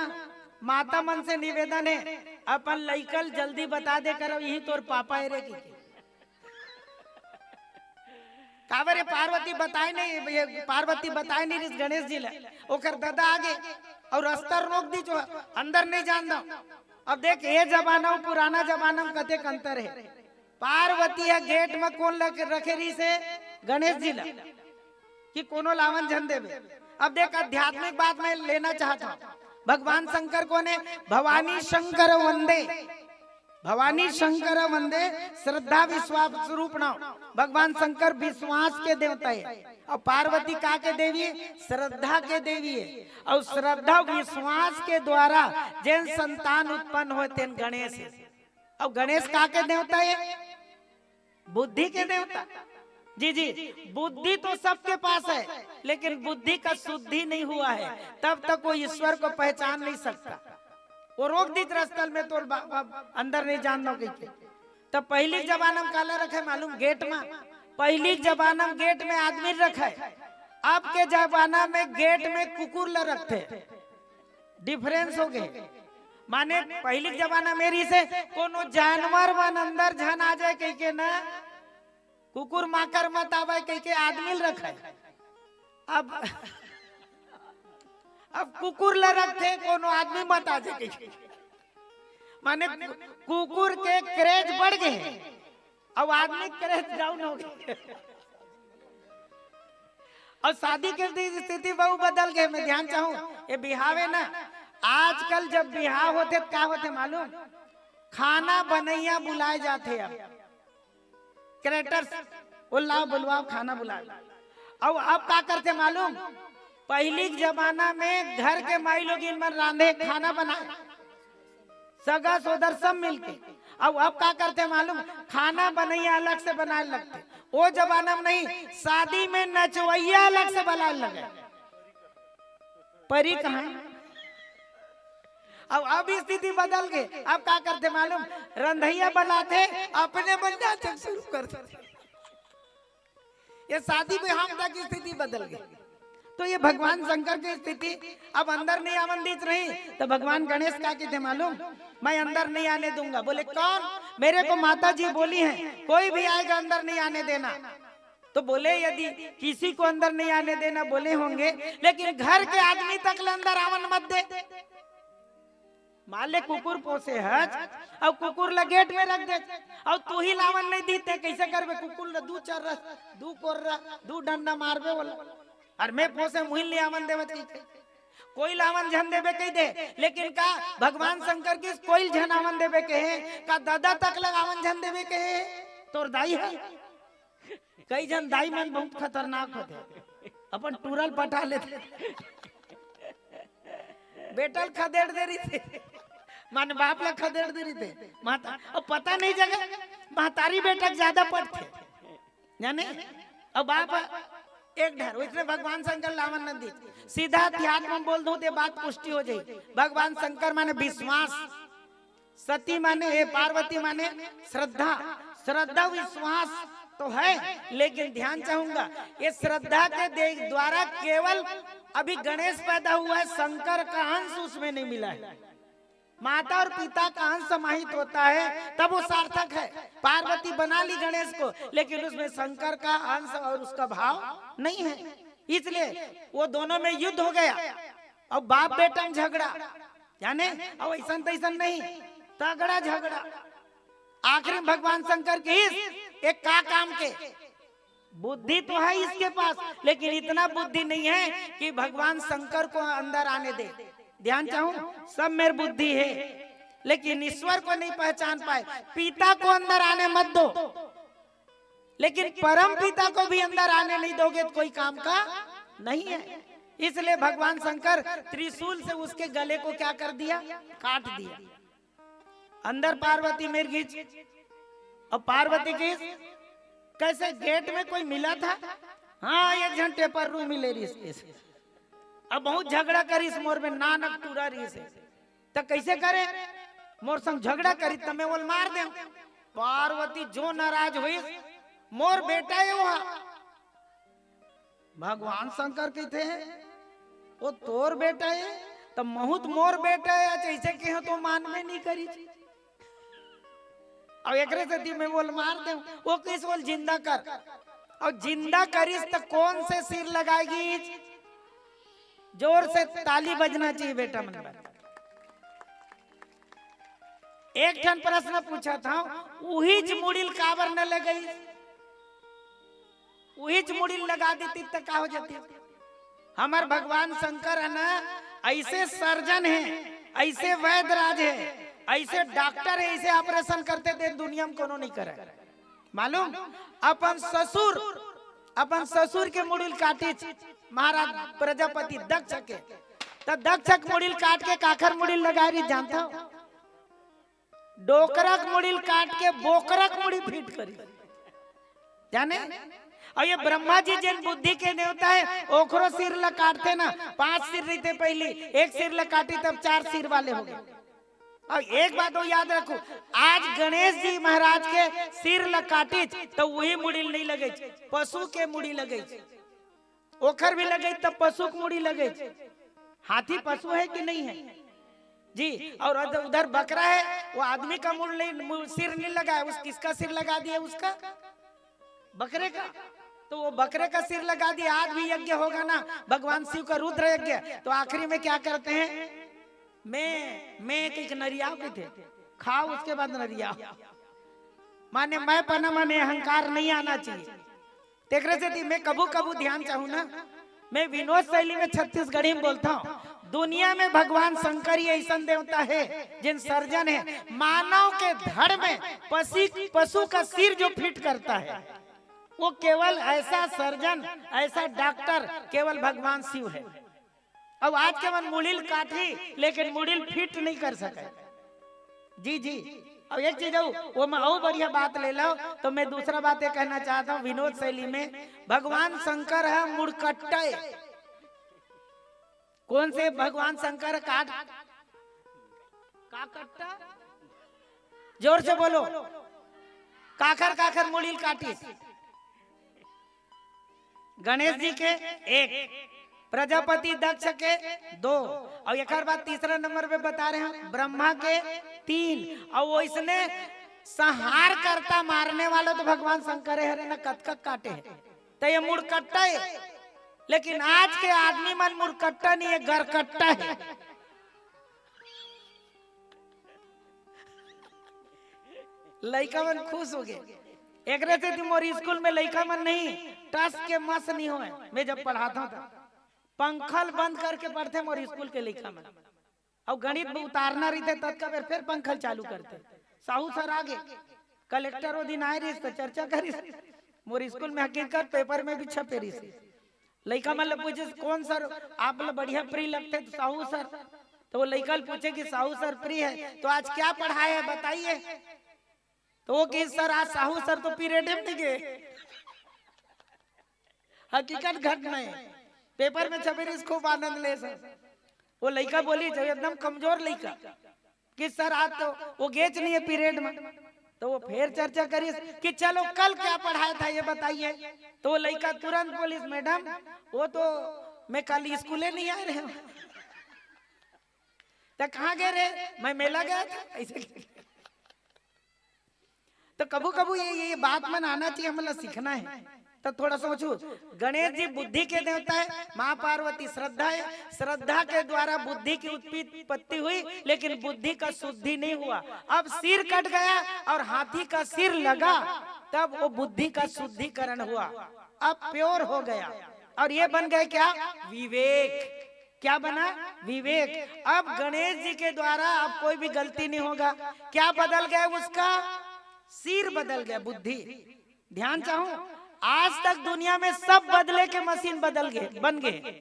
माता मन से निवेदन है अपन लइकल जल्दी बता दे करो यही तोर पापा है रे की। कावरे पार्वती बताए नहीं इस गणेश जी ले ओकर दादा आगे और रास्ता रोक दी जो अंदर नहीं जान दो। अब देख ये जमाना पुराना जमाना में कते अंतर है। पार्वती है गेट में कौन रखे रही से? गणेश जी ला कि कोनो लावन झन देवे। अब देख आध्यात्मिक बात में लेना चाहता हूँ। भगवान शंकर कौन है? भवानी शंकर वंदे श्रद्धा विश्वास स्वरूप नाम। भगवान शंकर विश्वास के देवता है और पार्वती का के देवी है? श्रद्धा के देवी है। और श्रद्धा विश्वास के द्वारा जिन संतान उत्पन्न होते हैं गणेश है। और गणेश का के देवता है? बुद्धि के देवता। जी बुद्धि तो सबके पास है लेकिन बुद्धि का शुद्धि नहीं हुआ है तब तक वो ईश्वर को पहचान नहीं सकता। वो रोक दी रस्तल में तो अंदर नहीं जान दो। तब पहली जमाना में काला रखे मालूम? गेट में। पहली जमाना में गेट में आदमी रखे। अब के जमाना में गेट में कुकुर ल रखते। डिफरेंस हो गए। माने पहली जमाना मेरी से कोनो जानवर मन अंदर झन आ जाए कह के ना कुकुर माकर मत आवे कह के आदमी रखे। अब कुकुर ल रखते कोनो आदमी मत आ जाए कह। माने कुकुर के क्रेज बढ़ गए अब आदमी क्रेज डाउन हो गए। और शादी की स्थिति बहु बदल गए। मैं ध्यान चाहूं ये बिहावे ना आजकल जब बिहाव होते तो क्या होते मालूम? खाना बनैया बुलाए जाते। अब क्रेटर्स बुलाओ बुलवाओ खाना बुलाओ। और अब क्या करते मालूम? पहली जमाना में घर के माई लोग इन मन रांधे खाना बनाए सगा सोदर सब मिलके। अब क्या करते मालूम? खाना बनैया अलग से बनाए लगते। वो जमाना में नहीं, शादी में नचवैया अलग से बनाए लगे। परी कहाँ? अब स्थिति बदल गई। अब क्या करते मालूम? रंधैया बनाते अपने बन जाते शुरू करते। ये शादी में हम तक स्थिति बदल गई। तो ये भगवान शंकर की स्थिति अब अंदर नहीं आवन दीत रही। तो भगवान गणेश क्या कहते मालूम? मैं अंदर नहीं आने दूंगा। बोले कौन? मेरे को माता जी बोली है कोई भी आएगा अंदर नहीं आने देना। तो बोले यदि किसी को अंदर नहीं आने देना बोले होंगे लेकिन घर के आदमी तक अंदर आवन मत दे। मान ले कुकुर पोसे हज और कुकुर ला गेट में रख दे और तू ही लावन नहीं दीते कैसे करबे? कुकुर ला दू चर्रा दू कोर्रा दू डंडा मारबे बोला। और मैं पोसे मुहिल नहीं आवन देवत कोई लावन झन देवे कही दे। लेकिन का भगवान शंकर की कोई झन आवन देवे के है? का दादा तक लगावन झन देवे के है? तोर दाई है। कई जन दाई मन बहुत खतरनाक होते अपन टूरल पटा लेते। बेटल खदेड़ दे रही थे मान बाप ला खदेड़ दे रही थे माता। और पता नहीं जगह महतारी बेटा ज्यादा पड़ते जाने। अब बाप एक ढर उसने भगवान शंकर लावन नंदी सीधा अध्यात्म में बोल दूं ते बात पुष्टि हो जाए। भगवान शंकर माने विश्वास, सती माने पार्वती माने श्रद्धा। श्रद्धा विश्वास तो है लेकिन ध्यान चाहूंगा ये श्रद्धा के द्वारा केवल अभी गणेश पैदा हुआ है, शंकर का अंश उसमें नहीं मिला है। माता और पिता का अंश समाहित होता है तब वो सार्थक है। पार्वती बना ली गणेश को, लेकिन उसमें शंकर का अंश और उसका भाव नहीं है, इसलिए वो दोनों में युद्ध हो गया और बाप बेटा में झगड़ा, यानी अब ऐसा तैसन नहीं, तगड़ा झगड़ा। आखिर में भगवान शंकर के एक का काम के बुद्धि तो है इसके पास, लेकिन इतना बुद्धि नहीं है कि भगवान शंकर को अंदर आने दे। ध्यान चाहूं, सब मेरी बुद्धि है, लेकिन ईश्वर को नहीं पहचान पाए। पिता को अंदर आने मत दो, लेकिन परम पिता को भी अंदर आने नहीं दोगे तो कोई काम का नहीं है। इसलिए भगवान शंकर त्रिशूल से उसके गले को क्या कर दिया, काट दिया। अंदर पार्वती मेर घीच, और पार्वती की कैसे गेट में कोई मिला था, हाँ एक घंटे पर रू मिले रही से। अब बहुत झगड़ा करी इस मोर में, नानक टूरा रही से, तो कैसे करे, मोर संग झगड़ा करी तो मैं बोल मार दे। पार्वती जो नाराज हुई, मोर बेटा है वो, भगवान शंकर के थे वो तोर बेटा है, तो बहुत मोर बेटा है, ऐसे के तो मान में नहीं करी। और एक से मैं बोल मार दे, वो किस बोल जिंदा कर, और जिंदा करिस तो कौन से सिर लगाएगी, जोर से ताली बजना चाहिए बेटा मन में। एक ठन प्रश्न पूछा था, उही मुड़िल काबर न लगई, उही मुड़िल लगा देती तो क्या हो जाती। हमार भगवान शंकर है ना, ऐसे सर्जन है, ऐसे वैद्यराज है, ऐसे डॉक्टर है, ऐसे ऑपरेशन करते थे दुनिया में कोनो नहीं करे। मालूम, अपन ससुर के मुड़िल काटी महाराज प्रजापति दक्ष के, तो दक्ष मुड़िल काट के काखर मुड़िल लगा रही, जानता हो, डोकरक मुड़िल काट के बोकरक मुड़ी फिट करी, जाने। और ये ब्रह्मा जी जिन बुद्धि के नेवता है, ओखरो सिर ल काटते ना, 5 सिर रहते पहले, एक सिर ल काटी तब 4 सिर वाले हो गए। और एक बात तो याद रखो, आज गणेश जी महाराज के सिर ल काटी तो वही मुड़ी नहीं लगे, पशु के मुड़ी लगे, ओखर भी लगे तब पशु के मुड़ी लगे। हाथी पशु है कि नहीं है जी, और उधर बकरा है, वो आदमी का सिर नहीं लगा है, किसका सिर लगा दिया, उसका बकरे का, तो वो बकरे का सिर लगा दिया। आज भी यज्ञ होगा ना भगवान शिव का रुद्र यज्ञ, तो आखिरी में क्या करते हैं, मैं एक नरियाव के थे, खाओ उसके बाद नरियाव, माने मैं पना माने अहंकार नहीं आना चाहिए। तेरे से मैं कबू कबू ध्यान चाहूँ ना, मैं विनोद शैली में छत्तीसगढ़ी में बोलता हूँ, दुनिया में भगवान शंकर ही ऐसा देवता है जिन सर्जन है, मानव के धड़ में पशु का सिर जो फिट करता है, वो केवल ऐसा सर्जन, ऐसा डॉक्टर केवल भगवान शिव है। अब आज के मन मुड़िल काटी, लेकिन मुड़िल फिट नहीं कर सके। जी जी, अब एक चीज वो मैं और बढ़िया बात ले लो, तो मैं दूसरा बात ये कहना चाहता हूँ विनोद शैली में, भगवान शंकर है मुड़कट्टा। कौन से भगवान शंकर का कट्टा, जोर से बोलो, काखर काखर मुड़िल काटी। गणेश जी के 1, प्रजापति दक्ष के 2, और एक बात तीसरा नंबर पे बता रहे हैं, ब्रह्मा के 3, और वो इसने संहार करता मारने वाला तो भगवान शंकर है ना, कतकक काटे है, तो ये मुड़कट्टा है। लेकिन आज के आदमी मन मुड़कट्टा नहीं है, गरकट्टा है। लड़का मन खुश हो गए, एक रहते थी मोरी स्कूल में लड़का मन नहीं टस के मस नहीं हो। मैं जब पढ़ाता था पंखल बंद करके पढ़ते मोरी स्कूल के लड़का मन, और गणित में उतारना रही थे तब का फिर पंखल चालू करते। साहू सर आगे कलेक्टर वो दिन आए रही तो चर्चा करी मोरी स्कूल में, हकीकत पेपर में भी छपे रही। लड़का मतलब पूछे कौन सर आप लोग बढ़िया प्री लगते, तो साहू सर। तो वो लड़का पूछे कि साहू सर प्री है तो आज क्या पढ़ाए है बताइए, तो वो कि सर आज साहू सर तो पीरियड में नहीं गए। हकीकत घटना है, पेपर में छपे रही, खूब आनंद ले सर। वो लड़का बोली जब एकदम कमजोर लड़का कि सर आज तो वो गेच नहीं है पीरियड में, तो वो फिर चर्चा करी कि चलो कल क्या पढ़ाया था ये बताइए। तो वो लड़का तुरंत बोली मैडम वो तो मैं कल स्कूले नहीं आ रहे हूँ। तो कहाँ गए रे? मैं मेला गया था ऐसे। तो कबू कबू ये बात में आना चाहिए, मतलब सीखना है। तो थोड़ा सोचो, गणेश जी बुद्धि के देवता है, माँ पार्वती श्रद्धा है, श्रद्धा के द्वारा बुद्धि की उत्पत्ति हुई, लेकिन बुद्धि का शुद्धि नहीं हुआ। अब सिर कट गया और हाथी का सिर लगा, तब वो बुद्धि का शुद्धिकरण हुआ, अब प्योर हो गया और ये बन गए क्या? विवेक। क्या बना? विवेक। अब गणेश जी के द्वारा अब कोई भी गलती नहीं होगा। क्या बदल गया? उसका सिर बदल गया, बुद्धि। ध्यान चाहूं, आज तक दुनिया में सब बदले के मशीन बदल गए, बन गए।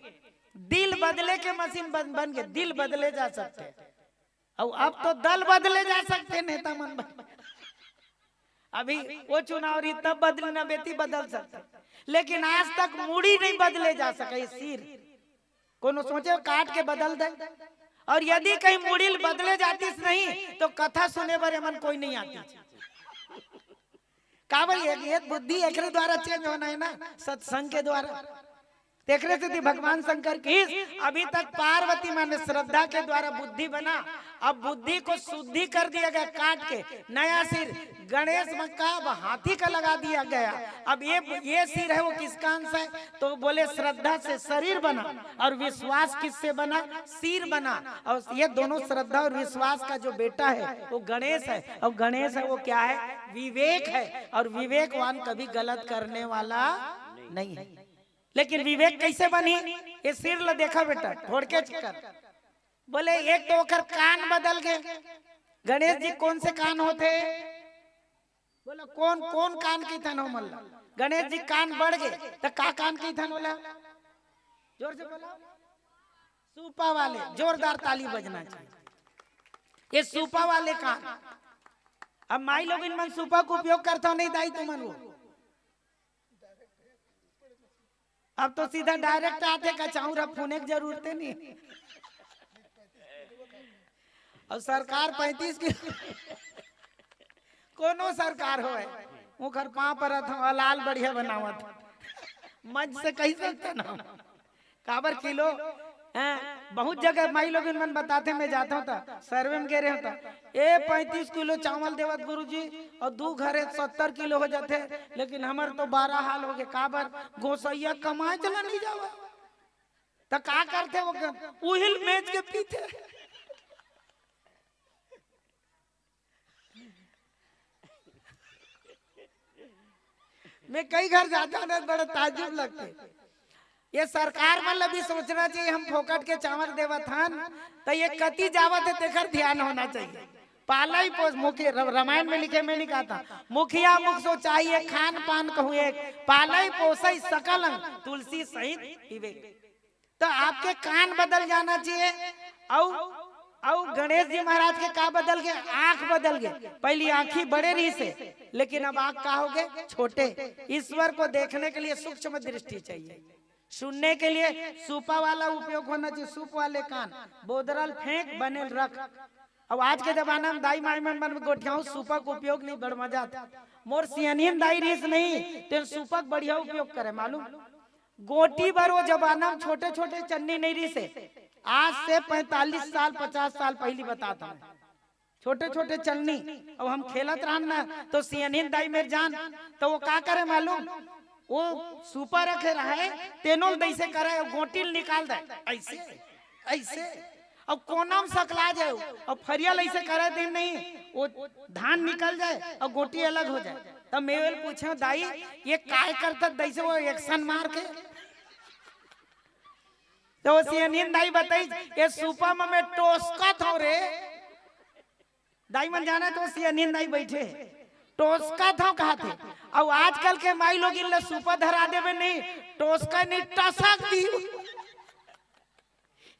दिल बदले के मशीन बन गए, दिल बदले जा सकते हैं। और अब तो दल बदले जा सकते हैं, नेता मन अभी वो चुनाव रही तब बदली ना बेटी बदल सकते, लेकिन आज तक मुड़ी नहीं बदले जा सके। सिर कोनो सोचे काट के बदल दे, और यदि कहीं मुड़ी बदले जाती नहीं तो कथा सुने बारे मन कोई नहीं आती। का भाई ये बुद्धि एक द्वारा चेंज होना है ना, सत्संग के द्वारा। देख रहे थे भगवान शंकर की अभी तक पार्वती माने श्रद्धा के द्वारा बुद्धि बना, अब बुद्धि को शुद्धि कर दिया गया, काट के नया सिर गणेश का अब हाथी का लगा दिया गया। अब ये सिर है वो किसका अंश है? तो बोले श्रद्धा से शरीर बना और विश्वास किससे बना? सिर बना। और ये दोनों श्रद्धा और विश्वास का जो बेटा है वो गणेश है, और गणेश है वो क्या है? विवेक है। और विवेकवान कभी गलत करने वाला नहीं है। लेकिन विवेक कैसे बनी? ये सिर लो देखा बेटा, थोड़ के कर। बोले एक तो ओकर कान बदल गए। गणेश जी कौन से कान होते? बोला कौन कौन कान की थन हो? मल्ला गणेश जी कान बढ़ गए तो का कान की थन? बोला जोर से बोला, सूपा वाले। जोरदार ताली बजना चाहिए। ये सूपा वाले कान। अब माई लोग इन मन सूपा को उपयोग करता हो नहीं दाई तुमन वो, अब तो सीधा डायरेक्ट आते का चाऊरा फूने की जरूरत नहीं। और सरकार 35 की कोनो सरकार हो मुखर पाँव पर लाल बढ़िया बनावत मंच से कही सकते ना काबर किलो बहुत जगह माई लोग मन बताते, मैं जाता हूँ सर्वे में गए होता ए 35 किलो चावल देवत गुरुजी और 2 घरे 70 किलो हो जाते, लेकिन हमार तो 12 हाल हो गए। काबर? गोसैया कमाए चला नहीं जावा तो का करते वो उहिल मेज के पीते। मैं कई घर जाता हूँ ना, बड़ा ताजुब लगते। ये सरकार मतलब भी सोचना चाहिए हम फोकट के चावल देवत हन तो ये कति जावत है तेकर ध्यान होना चाहिए। पाला ही पोस मुखिया, रामायण में लिखे में नहीं कहा था, मुखिया मुख सो चाहिए खान पान कहूँ एक, पाला ही पोसा सकल तुलसी सहित विवेक। तो आपके कान बदल जाना चाहिए। और गणेश जी महाराज के का बदल गए? आंख बदल गए। पहली आंखी बड़े रही से, लेकिन अब आंख का हो गए छोटे। ईश्वर को देखने के लिए सूक्ष्म दृष्टि चाहिए, सुनने के लिए सूपा वाला उपयोग होना चाहिए। सूप वाले कान, बोदरल फेंक बनेल रख। अब आज के जमाना में दाई माई मन गोठियाऊ सूपा का उपयोग नहीं, बड़ मजा आता। मोर सियनियन दाई रीस नहीं तेन सूपा बढ़िया उपयोग करे। मालूम गोटी बार वो जमाना में छोटे छोटे चन्नी नहीं रही से, आज से 45 साल 50 साल पहले बताता हूँ, छोटे छोटे चन्नी। अब हम खेलत रहन ना तो सियनियन दाई मेरे जान तो वो का करे मालूम? वो सुपर रखे रहे तेनोल दैसे करे, गोटिल निकाल दे ऐसे ऐसे, अब कोना में सकला जाए और फरियल ऐसे करे दे नहीं, वो धान निकल जाए और गोटी अलग हो जाए। तब मेवेल पूछे दाई ये काय करता दैसे? वो एक्शन मार के तो वो सियनियन दाई बताई ये सुपा में मैं टोसकत हो रे। दाई मन जाना तो सियनियन दाई बैठे टोसका था कहा थे। अब आजकल के माई लोग इन सुपा धरा देवे नहीं, टोसका नहीं टसक दी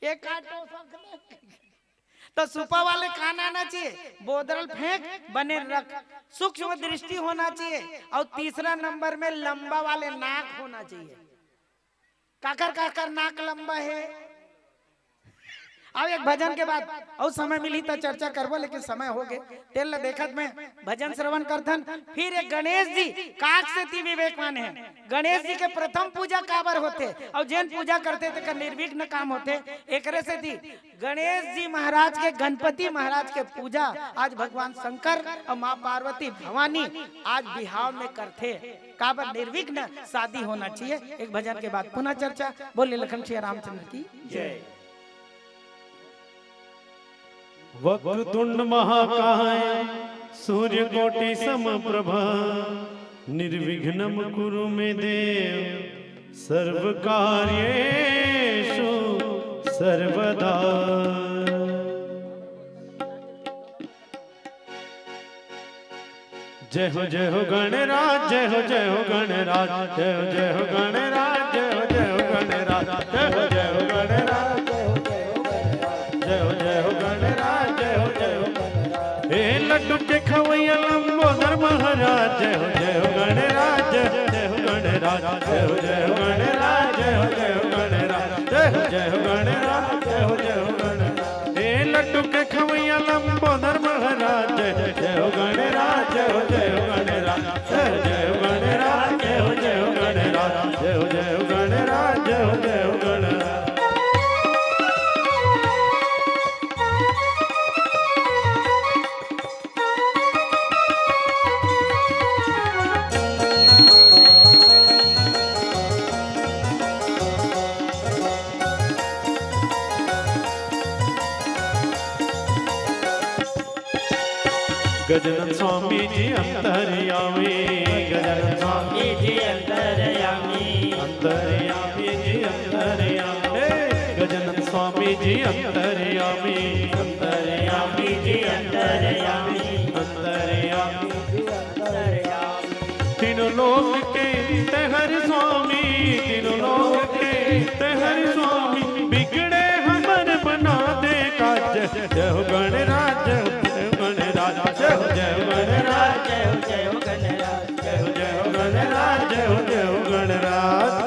एक तो सुपा वाले कान आना चाहिए, बोदरल फेंक बने रख, सूक्ष्म दृष्टि होना चाहिए। और तीसरा नंबर में लंबा वाले नाक होना चाहिए। काकर काकर नाक लंबा है, अब एक भजन के बाद और समय मिली तो चर्चा करबो, लेकिन समय हो गए तेल देखत में भजन श्रवण करथन। फिर एक गणेश जी काक से ती विवेकवान है। गणेश जी के प्रथम पूजा काबर होते और जैन पूजा करते थे निर्विघ्न काम होते। एकरे से थी गणेश जी महाराज के, गणपति महाराज के पूजा आज भगवान शंकर और माँ पार्वती भवानी आज बिहार में करते। काबर निर्विघ्न शादी होना चाहिए। एक भजन के बाद पुनः चर्चा। बोले लखन श्री रामचंद्र की जय। वक्रतुंड महाकाय सूर्यकोटि समप्रभा निर्विघ्नं कुरु मे देव सर्वकार्येषु सर्वदा। जय हो गणराज, जय हो गणराज, जय हो गणराज, जय हो गणराज, जय हो गणराज, जय हो गणराज, जय हो। हे लड्डू के खवैया लंबोदर महाराज, जय हो गणराज, जय हो गणराज, जय हो गणराज, जय हो गणराज, जय हो गणराज, जय हो गणराज। हे लड्डू के खवैया लंबोदर महाराज, जय हो गणराज, जय हो गणराज, जय हो गणराज, जय हो गणराज, जय हो गणराज, जय हो गणराज। गजानन स्वामी जी अंतर्यामी, गजानन स्वामी जी अंतर्यामी, अंतर्यामी जी अंतर्यामी, गजानन स्वामी जी अंतर्यामी, अंतर्यामी जी अंतर्यामी, अंतर्यामी जी अंतर्यामी। तीनों लोक के तेहर स्वामी, तीनों लोक के तेहर स्वामी, बिगड़े हमर बना दे काज। जय हो गणराज, जय हो गणराज, जय हो गणराज, जय हो गणराज, जय हो गणराज, जय हो गणराज।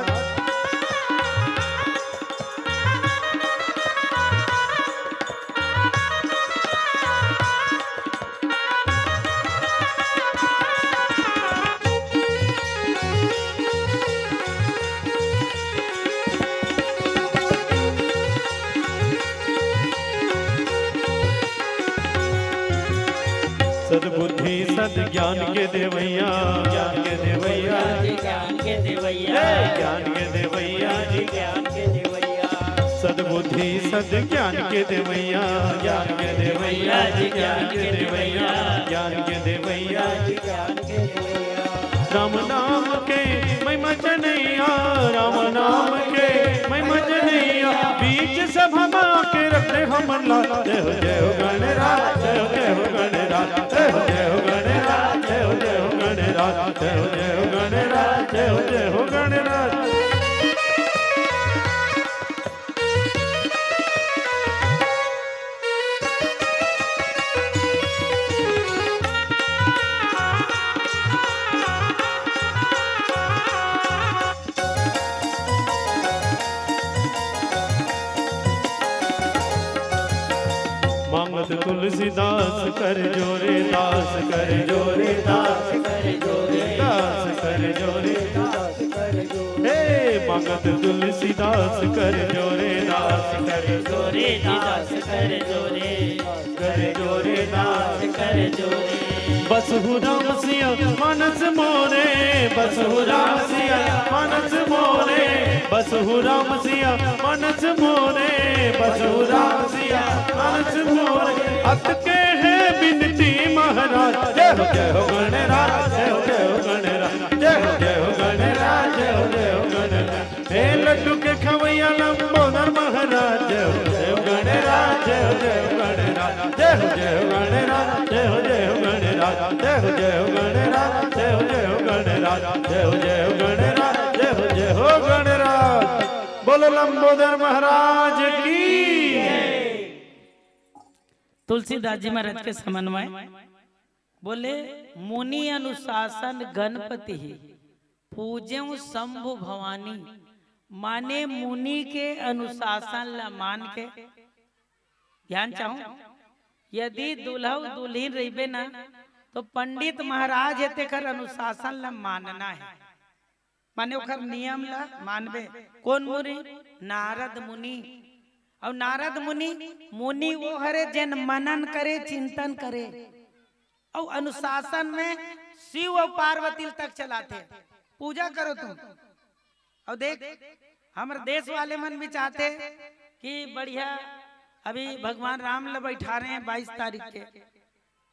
सद्बुद्धि सद ज्ञान के देवैया, ज्ञान के देवैया, ज्ञान के देवैया, ज्ञान के देवैया, ज्ञान के देवैया। सद्बुद्धि सद ज्ञान के देवैया, ज्ञान के देवैया, ज्ञान के देवैया, ज्ञान के देवैया, ज्ञान के देवैया। राम नाम के महिमा जनैया, राम नाम के महिमा जनैया, बीच सभा के रखते हम ला। जय हो गणराज, जय हो गणराज, जय हो गणराज, जय हो गणराज, जय हो गणराज, जय हो गणराज। मांगत तुलसीदास कर जोरे, दास कर जोरे, दास कर जोरे, दास कर जोरे, दास कर जोरे। हे मांगत तुलसीदास कर जोरे, दास कर जोरे, दास कर जोरे, कर जोरे, दास कर जोरे। बसहु राम सिया मानस मोरे, बसहु राम सिया मानस मोरे, बसहु राम सिया मानस मोरे, बसहु राम सिया मानस मोरे। अत के है बिनती महाराज, जय हो गणराज, जय हो गणराज, जय हो गणराज, जय हो गणराज। हे लड्डू के खवैया लंबोदर महाराज, जय हो गणराज, जय हो गणराज, जय हो गणराज, जय हो गणराज, जय हो गणराज, जय हो गणराज, जय हो गणराज, जय हो गणराज। बोलो लंबोदर महाराज की। तुलसीदास जी महाराज के समन्वय बोले, मुनि अनुशासन गणपति ही पूज्यं शंभु भवानी। माने मुनि के अनुशासन ला मान के ध्यान चाहो यदि दुल्हा दुल्हीन रहिबे ना तो पंडित महाराज एते कर अनुशासन ला मानना है, माने ओकर नियम ला मानबे। कौन मुनि? नारद मुनि। और नारद मुनि मुनि वो हरे जन मनन करे चिंतन करे और अनुशासन में शिव और पार्वती तक चलाते। पूजा करो तुम। और देख हमारे देश वाले मन भी चाहते कि बढ़िया अभी भगवान राम ल बैठा रहे हैं 22 तारीख के,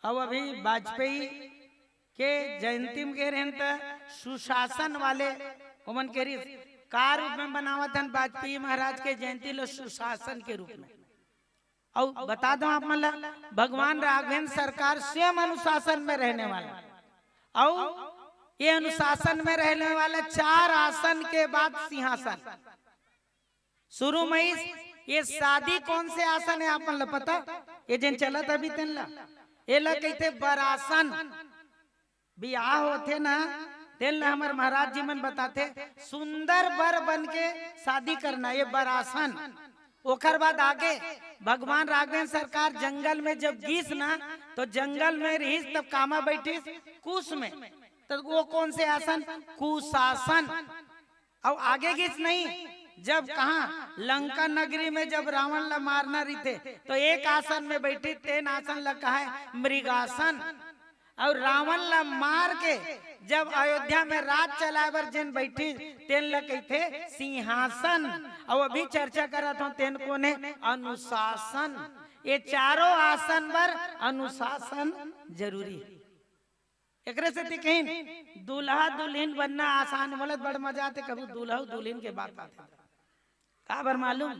और अभी वाजपेयी के जयंती में कह रहे हैं तो सुशासन वाले उमन के का रूप में बनावत हन वाजपेयी महाराज के जयंती लो सुशासन के रूप में। और बता दो आप मतलब भगवान राघवेंद्र सरकार स्वयं अनुशासन में रहने वाला, और ये अनुशासन में रहने वाला 4 आसन के बाद सिंहासन शुरू में। ये शादी कौन से आसन है आप मतलब पता? ये जिन चलत अभी तेन ला ये ला कहते बरासन। बियाह होते ना तेन ला हमारे महाराज जी मन बताते सुंदर बर बन के शादी करना, ये बरासन। ओकर बाद आगे भगवान राघवेंद्र सरकार जंगल में जब गीस ना तो जंगल में रहीस तब कामा बैठीस कुश में, तो वो कौन से आसन? कुशासन। और आगे गीस नहीं, जब कहा लंका नगरी में जब रावण ला मारना रही थे तो एक आसन में बैठी, तेन आसन ला कहा है मृगासन। और रावण ला मार के जब अयोध्या में राज चलाए बर जिन बैठी तेन ला कहते सिंहासन। और अभी चर्चा करत हूं तेन को ने अनुशासन। ये चारों आसन पर अनुशासन जरूरी है। एकरे से कहीं दूल्हा दुल्हन बनना आसान बोलत बड़ मजा आते, कभी दूल्हा दुल्हन के बात आते का बर मालूम?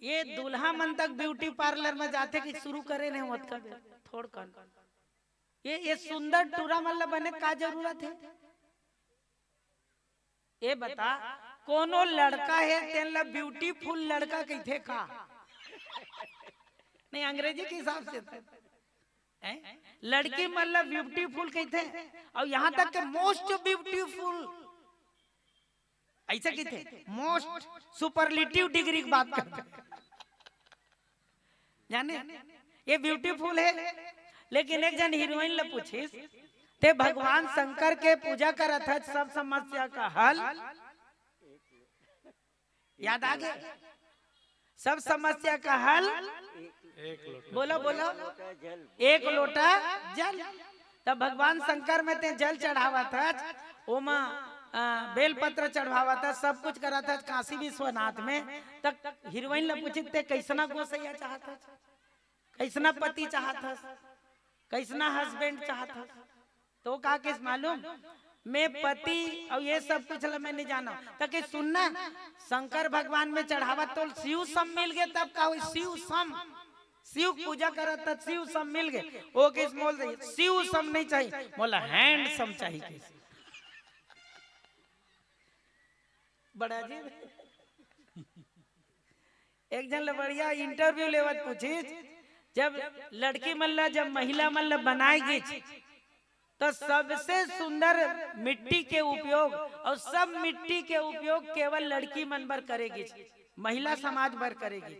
ये दूल्हा मन तक ब्यूटी पार्लर में जाते कि शुरू करे नहीं होत का थोड़ कर ये सुंदर टूरा मतलब बने का जरूरत है? ये बता कोनो लड़का है तेन ला ब्यूटीफुल लड़का कहते का? नहीं अंग्रेजी के हिसाब से लड़की मतलब ब्यूटीफुल कहते, और यहाँ तक के मोस्ट ब्यूटीफुल ऐसा कहते, मोस्ट सुपरलेटिव डिग्री की बात करते। जाने ये ब्यूटीफुल है। लेकिन एक जन हीरोइन ले पूछिस ते भगवान शंकर के पूजा करत है, सब समस्या का हल याद आ गया? सब समस्या का हल बोलो बोलो, 1 लोटा जल। तब भगवान शंकर में ते जल चढ़ावा था, ओमा बेलपत्र चढ़ावा था, सब कुछ करा था काशी विश्वनाथ में। तक हीरोइन ला पूछी ते कैसना गोसैया चाहता, कैसना पति चाहता, कैसना हस्बैंड चाहता? तो कहा किस मालूम मैं पति और ये सब कुछ मैं नहीं जाना। ताकि सुनना शंकर भगवान में चढ़ावा तो शिव सम मिल गए, तब का शिव सम, शिव पूजा करत शिव सम मिल गए। वो किस बोल रही शिव सम नहीं चाहिए, बोला हैंड सम चाहिए। बड़ा जी एक जन बढ़िया इंटरव्यू लेवत पूछी, जब लड़की मल्ला जब महिला मल्ला बनाएगी तो सबसे सुंदर मिट्टी के उपयोग और सब मिट्टी के उपयोग केवल लड़की मन पर करेगी, महिला समाज पर करेगी।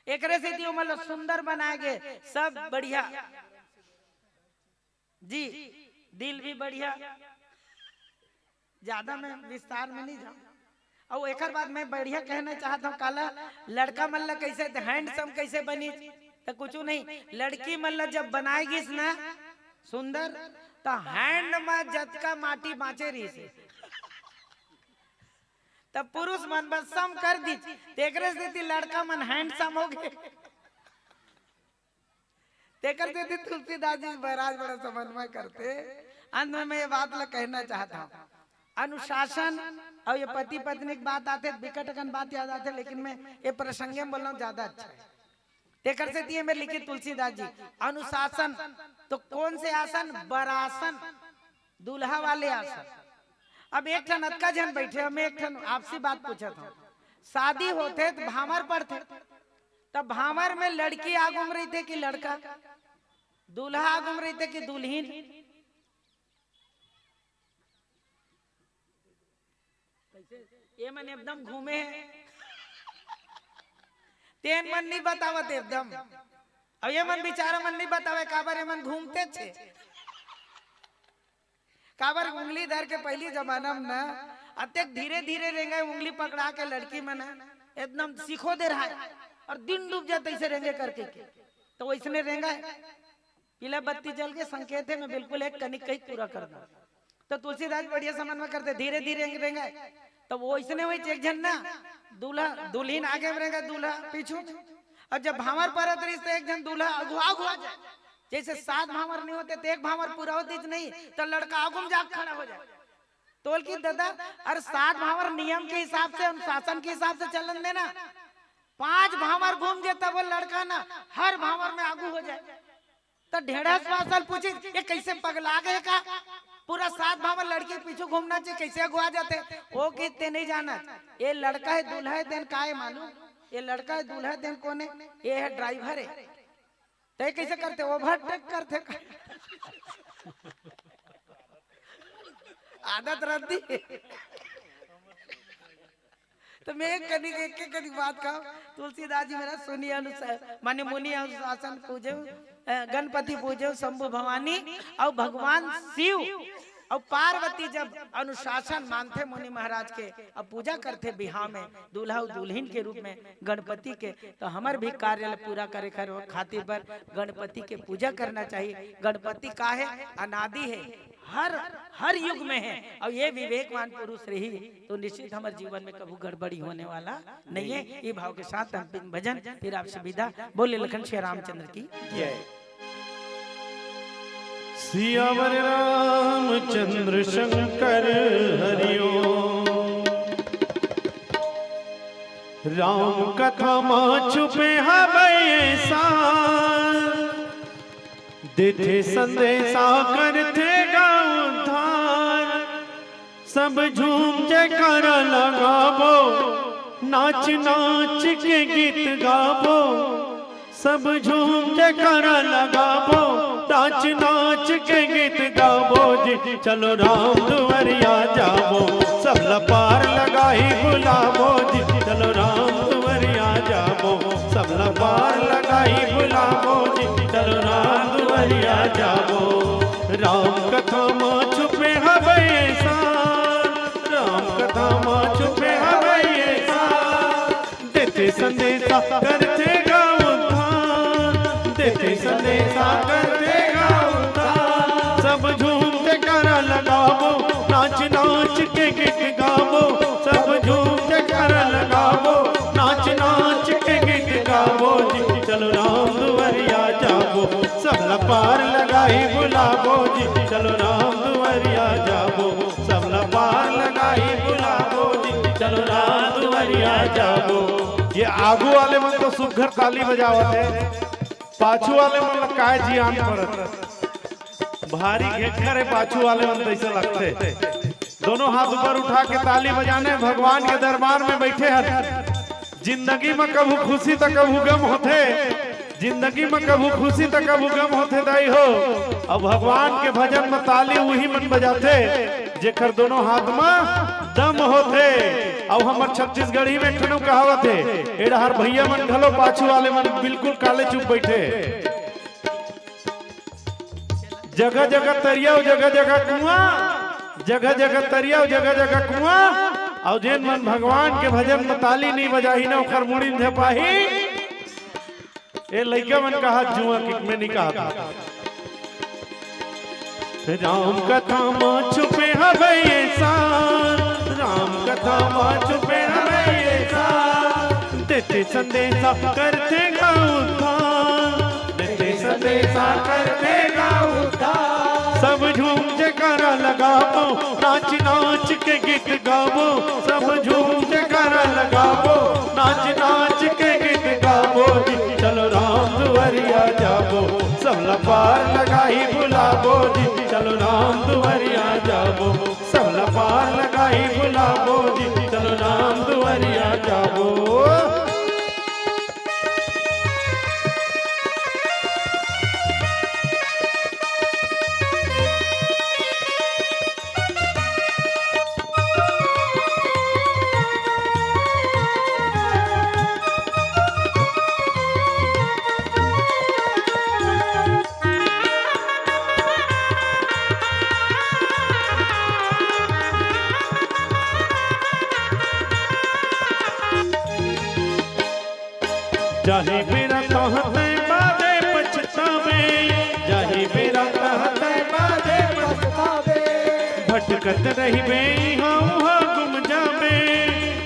एक से दियो मतलब सुंदर बनाएंगे सब बढ़िया जी, दिल भी बढ़िया, ज्यादा मैं विस्तार में नहीं जाऊँ। और एक बाद मैं बढ़िया कहना चाहता हूँ काला लड़का मल्ला कैसे हैंडसम कैसे बनी तो कुछ नहीं, लड़की मल्ला जब बनाएगी ना सुंदर तो हैंड में जतका माटी बाँचे रही से तब पुरुष मन बस सम कर दी, तेकरे से लड़का मन हैंडसम हो गए। तेकर से तुलसीदास जी महाराज बड़ा समन्वय करते। अंत में मैं ये बात ला कहना चाहता हूँ, अनुशासन और ये पति पत्नी की बात आते विकटकन बात याद आते, लेकिन मैं ये प्रसंग में बोल रहा हूँ ज्यादा अच्छा है। तेकर से दिए में लिखी तुलसीदास जी अनुशासन। तो कौन से आसन? बरासन, दूल्हा वाले आसन। अब एक ठन अतका जन बैठे, मैं एक ठन आपसी बात पूछा था, शादी होते तो भामर पड़ते, तब भामर में लड़की आगुम रही थे कि लड़का, दूल्हा आगुम रही थे कि दुल्हीन? ये मन एकदम घूमे है तेन मन नहीं बतावत एकदम। अब ये मन बेचारा मन नहीं बतावे काबर ये मन घूमते छे काबर उंगली धर के पहली जमाना में ना अत्यक धीरे धीरे रेंगे उंगली पकड़ा के लड़की मन एकदम सीखो दे रहा है और दिन डूब जाते ऐसे रेंगे करके तो वैसने रेंगा पीला बत्ती जल के संकेत है मैं बिल्कुल एक कनिक कहीं पूरा कर दूं। तो तुलसीदास बढ़िया समझ में करते धीरे धीरे रेंगे तो वो इसने वही एक जन ना दूल्हा दुल्हीन आगे में रहेगा दूल्हा पीछू में। और जब भावर परत रही तो एक जन दूल्हा अगुआ अगुआ जाए जैसे 7 भावर नहीं होते तो एक भावर पूरा होती नहीं तो लड़का आगुम जाग खड़ा हो जाए। तोल की दादा और 7 भावर नियम के हिसाब से अनुशासन के हिसाब से चलन देना 5 भावर घूम जाए तब वो लड़का ना हर भावर में आगू हो जाए। तो ढेढ़ा सवाल पूछे ये कैसे पगला गए का पूरा 7 भावर लड़की पीछे घूमना चाहिए कैसे अगुआ जाते वो कितने नहीं जाना। ये लड़का है दूल्हा है देन का है मालूम ये लड़का है दूल्हा है देन कौन है ये है ड्राइवर है। तो कैसे करते ओवरटेक करते आदत रहती है। तो मैं एक कदी बात कहूं तुलसीदास जी मेरा सुनी अनुसार माने मुनि अनुशासन पूजे गणपति पूजे शंभु भवानी और भगवान शिव और पार्वती जब अनुशासन मानते मुनि महाराज के अब पूजा करते बिहार में दूल्हा और दुल्हन के रूप में गणपति के तो हमार भी कार्य पूरा करे खातिर पर गणपति के पूजा करना चाहिए। गणपति का है अनादि है हर युग में है और ये विवेकवान पुरुष रही तो निश्चित हमारे जीवन में कभी गड़बड़ी होने वाला नहीं है। ये भाव के साथ हम भजन फिर आपसे विदा बोले लखन श्री रामचंद्र की जय। सियावर रामचंद्र शंकर हरिओम राम कथा मां छुपे हवै सार देते संदेशा करते उद्धार सब झूम जयकारा लगाबो नाच नाच के गीत गाबो सब झूम जयकारा लगाबो नाच नाच के गीत गाबो जी चलो राम दुआरिया जाबो सब लपार लगाई बुलाबो जी चलो राम दुआरिया जाबो सब लपार लगाई बुलाबो जी चलो राम दुआरिया जाबो। राम कथा मां छुपे हवै सार राम कथा मां छुपे हवै सार देते संदेशा करते देते संदेशा करते सब झूम के करा लगाबो नाच नाच के गीत गाबो सब झूम के करा लगाबो नाच नाच के गीत गाबो जी चलो राम दुआरिया जाबो सब लपार लगाई बुलाबो जी चलो राम दुआरिया जाबो सब लपार लगाई बुलाबो जी चलो राम दुआरिया जाबो। ये आगू वाले मन तो सुघर ताली बजावत है पाछू वाले मन काय जियान पड़त भारी घेकर है पाछू वाले मन ऐसे लगते दोनों हाथ ऊपर उठा के ताली बजाने भगवान के दरबार में बैठे हैं। जिंदगी में कभी खुशी तो कभी गम होते जिंदगी में कभी खुशी तो कभी गम होते दाई हो और भगवान के भजन में ताली वही मन बजाते जेकर दोनों हाथ में दम होते। और हमार छत्तीसगढ़ी में ठनू कहावत है एड़ा हर भैया मन घलो पाछू वाले मन बिल्कुल काले चुप बैठे जगह जगह तरिया जगह जगह कुआं जगह जगह तरिया जगह जगह कुआं और जेन मन भगवान के भजन में ताली नहीं बजाही ना ओकर मुड़ी में झपाही ए लइका मन का हाथ जुआ किक में नहीं कहा राम कथा मां छुपे हवै सार राम कथा मां छुपे हवै सार देते संदेशा करते उद्धार देते संदेशा करते उद्धार सब झूम जयकारा लगाबो नाच नाच के गीत गाबो सब झूम जयकारा लगाबो नाच नाच के गीत गाबो जी चलो राम दुआरिया जाबो सब लपार लगाई बुलाबो जी चलो राम दुआरिया जाबो सब लपार लगाई बुलाबो जी चलो राम दुआरिया जाबो। जाहि बेरा कहते बादे पछतावे, जाहि बेरा कहते बादे पछतावे। भटकत रहिबे यहाँ वहाँ गुम जावे,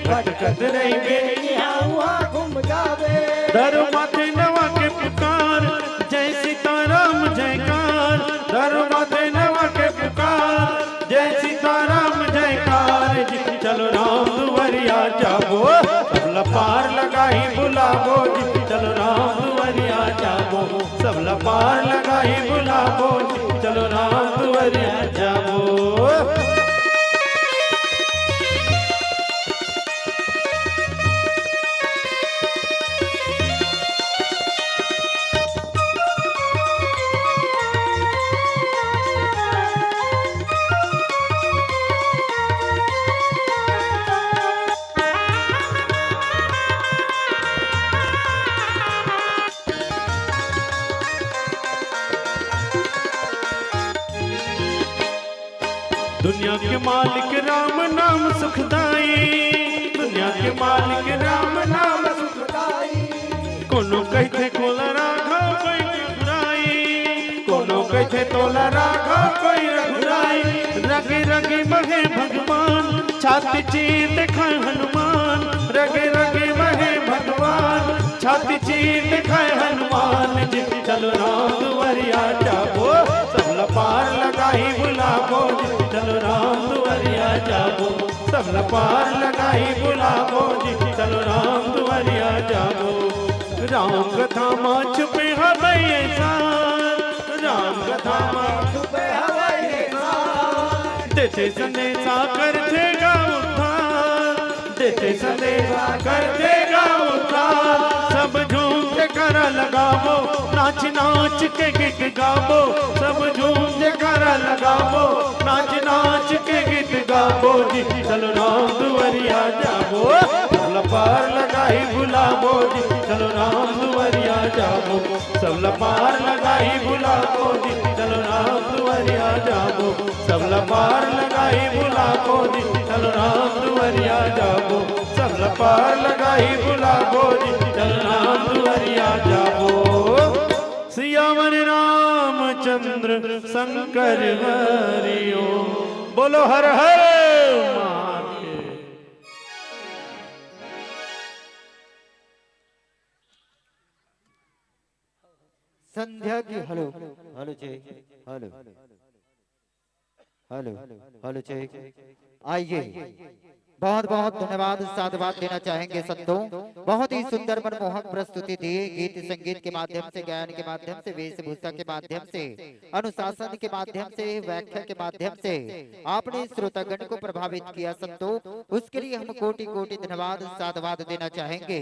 भटकत रहिबे यहाँ वहाँ गुम जावे। दर माथे नवा के पुकार, जय सीताराम जयकार। दर माथे नवा के पुकार, जय सीताराम जयकार। जी चलो राम दुवरिया जाबो, सब लपार लगाई बुलाबो। जी चलो राम दुवरिया जाबो, सब लपार लगाई बुलाबो। जी चलो राम दुवरिया जाबो। दुनिया के मालिक राम नाम सुखदाई, दुनिया के मालिक राम नाम सुखदाई। कोनो कहते कोला राघव कोई रघुराई, कोनो कहते तोला राघव कोई रघुराई। रगे रगे महे भगवान, छाती चीर दिखाए हनुमान। रगे रगे महे भगवान, छाती चीर दिखाए हनुमान। जी चलो राम दुवरिया जाबो, सब लपार लगाई बुलाबो। जी चलो राम दुवरिया जाबो, सब लपार लगाई बुलाबो। जी चलो राम दुवरिया जाबो। राम कथा माँ छुपे हवैये सार, राम कथा माँ छुपे हवैये सार। देते संदेशा कर देगा उद्धार, देते संदेशा कर देगा उद्धार। सब झूम के कर लगाबो, नाच नाच के गीत गाबो। सब झूम के कर लगाबो, नाच नाच के गीत गाबो। जी चलो राम दुवरिया जाबो, सब लपार लगाई बुलाबो। जी चलो राम दुवरिया जाबो, सब लपार लगाई बुलाबो। जी चलो राम दुवरिया जाबो, सब लपार लगाई बुलाबो। जी चलो राम दुवरिया जाबो, सब लपार लगाई बुलाबो। जी चलो राम दुवरिया जाबो। सियावर रामचंद्र शंकर हरिओ, बोलो हर हर महादेव। संध्या की hello hello check hello hello hello check. आइए बहुत बहुत धन्यवाद साधुवाद देना चाहेंगे संतों। बहुत ही सुंदर मनमोहक प्रस्तुति दी, गीत संगीत के माध्यम से, गायन के माध्यम से, वेशभूषा के माध्यम से, अनुशासन के माध्यम से, व्याख्या के माध्यम से आपने श्रोतागण को प्रभावित किया संतों। उसके लिए हम कोटि कोटि धन्यवाद साधुवाद देना चाहेंगे।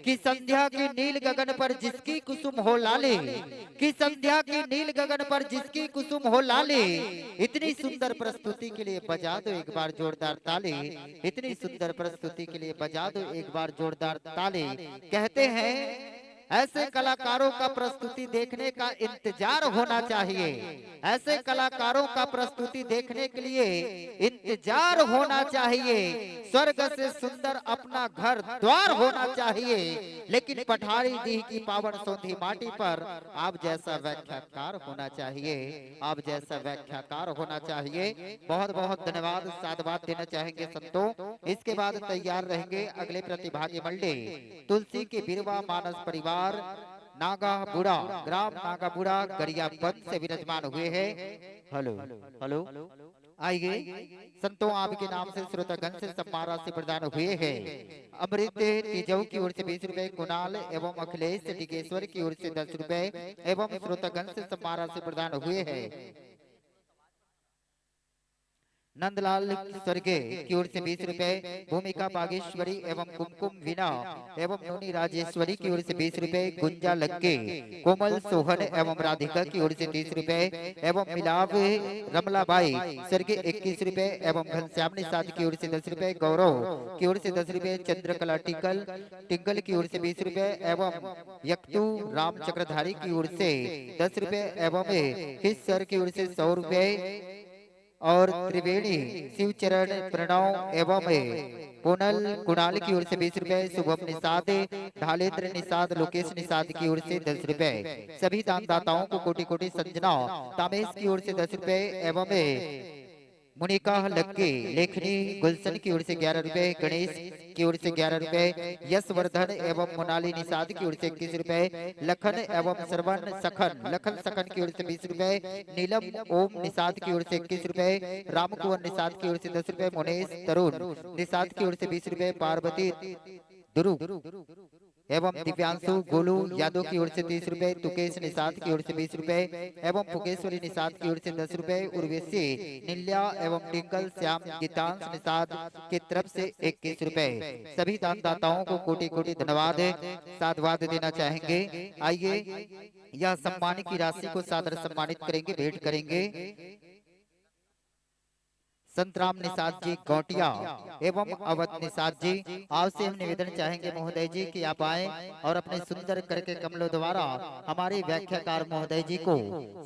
कि संध्या के नील गगन पर जिसकी कुसुम हो लाले, कि संध्या के नील गगन पर जिसकी कुसुम हो लाले। इतनी सुंदर प्रस्तुति के लिए बजा दो एक बार जोरदार ताली। इतनी सुंदर प्रस्तुति के लिए बजा दो एक बार जोरदार ताली। कहते हैं ऐसे कलाकारों का प्रस्तुति देखने का इंतजार होना चाहिए, ऐसे कलाकारों का प्रस्तुति देखने के लिए इंतजार होना चाहिए। स्वर्ग से सुंदर अपना घर द्वार होना चाहिए, लेकिन पठारी दी की पावन सौंधी माटी पर आप जैसा व्याख्याकार होना चाहिए, आप जैसा व्याख्याकार होना चाहिए। बहुत बहुत धन्यवाद साधुवाद देना चाहेंगे संतों। इसके बाद तैयार रहेंगे अगले प्रतिभागी मंडली। तुलसी के बिरवा मानस परिवार नागाबुड़ा, ग्राम नागाबुड़ा गरियाबंद से विराजमान हुए हैं। हेलो हेलो आइए संतों, आपके नाम से श्रोतागण से सम्मान राशि प्रदान हुए हैं। अमृत तिजौ की ओर से 20 रुपए, कुणाल एवं अखिलेश टिकेश्वर की ओर से 10 रुपए एवं श्रोतागण से सम्मान राशि प्रदान हुए हैं। नंदलाल स्वर्गे की ओर से 20 रुपए, भूमिका बागेश्वरी एवं कुमकुम वीणा एवं नोनी राजेश्वरी की ओर से 20 रुपए, गुंजा लक्के, कोमल सोहन एवं राधिका की ओर से 30 रुपए एवं मिलाप रमलाबाई स्वर्गे 21 रुपए एवं घनश्याम निषाद की ओर से 10 रुपए, गौरव की ओर से 10 रुपए, चंद्रकला टिंगल की ओर से 20 रुपए एवं यक्तु राम चक्रधारी की ओर से 10 रुपए एवं हिस्सर की ओर से 100 रुपए और त्रिवेणी शिवचरण प्रणव एवं पुनल कुणाल की ओर से 20 रुपए, शुभम निषाद, ढालेंद्र निषाद, लोकेश निषाद की ओर से 10 रुपए। सभी दानदाताओं को कोटि कोटि संजना तामेश की ओर से 10 रुपए एवं मुनिका लक्के लेखनी गुलशन की ओर से 11 रुपए, गणेश की ओर से 11 रुपए, यशवर्धन एवं मोनाली निषाद की ओर से 21 रुपए, लखन एवं श्रवण सखन लखन सखन की ओर से 20 रुपए, नीलम ओम निषाद की ओर से 21 रुपए, रामकुंवर निषाद की ओर से 10 रुपए, मुनेश तरुण निषाद की ओर से 20 रुपए, पार्वती दुरु एवं दिव्यांशु गोलू यादव की ओर से 30 रुपए, तुकेश निषाद की ओर से 20 रुपए एवं फुकेश्वरी निषाद की ओर से 10 रुपए, उर्वशी नील्या एवं टिंकल श्याम गीतांश निषाद की तरफ से 21 रुपए। सभी दानदाताओं को कोटि कोटि धन्यवाद साधुवाद देना चाहेंगे। आइए यह सम्मान की राशि को सादर सम्मानित करेंगे, भेंट करेंगे संतराम निषाद जी गौटिया एवं अवध निषाद जी। आपसे हम निवेदन चाहेंगे महोदय जी कि आप आए और अपने सुंदर करके कमलों द्वारा हमारे व्याख्याकार महोदय जी को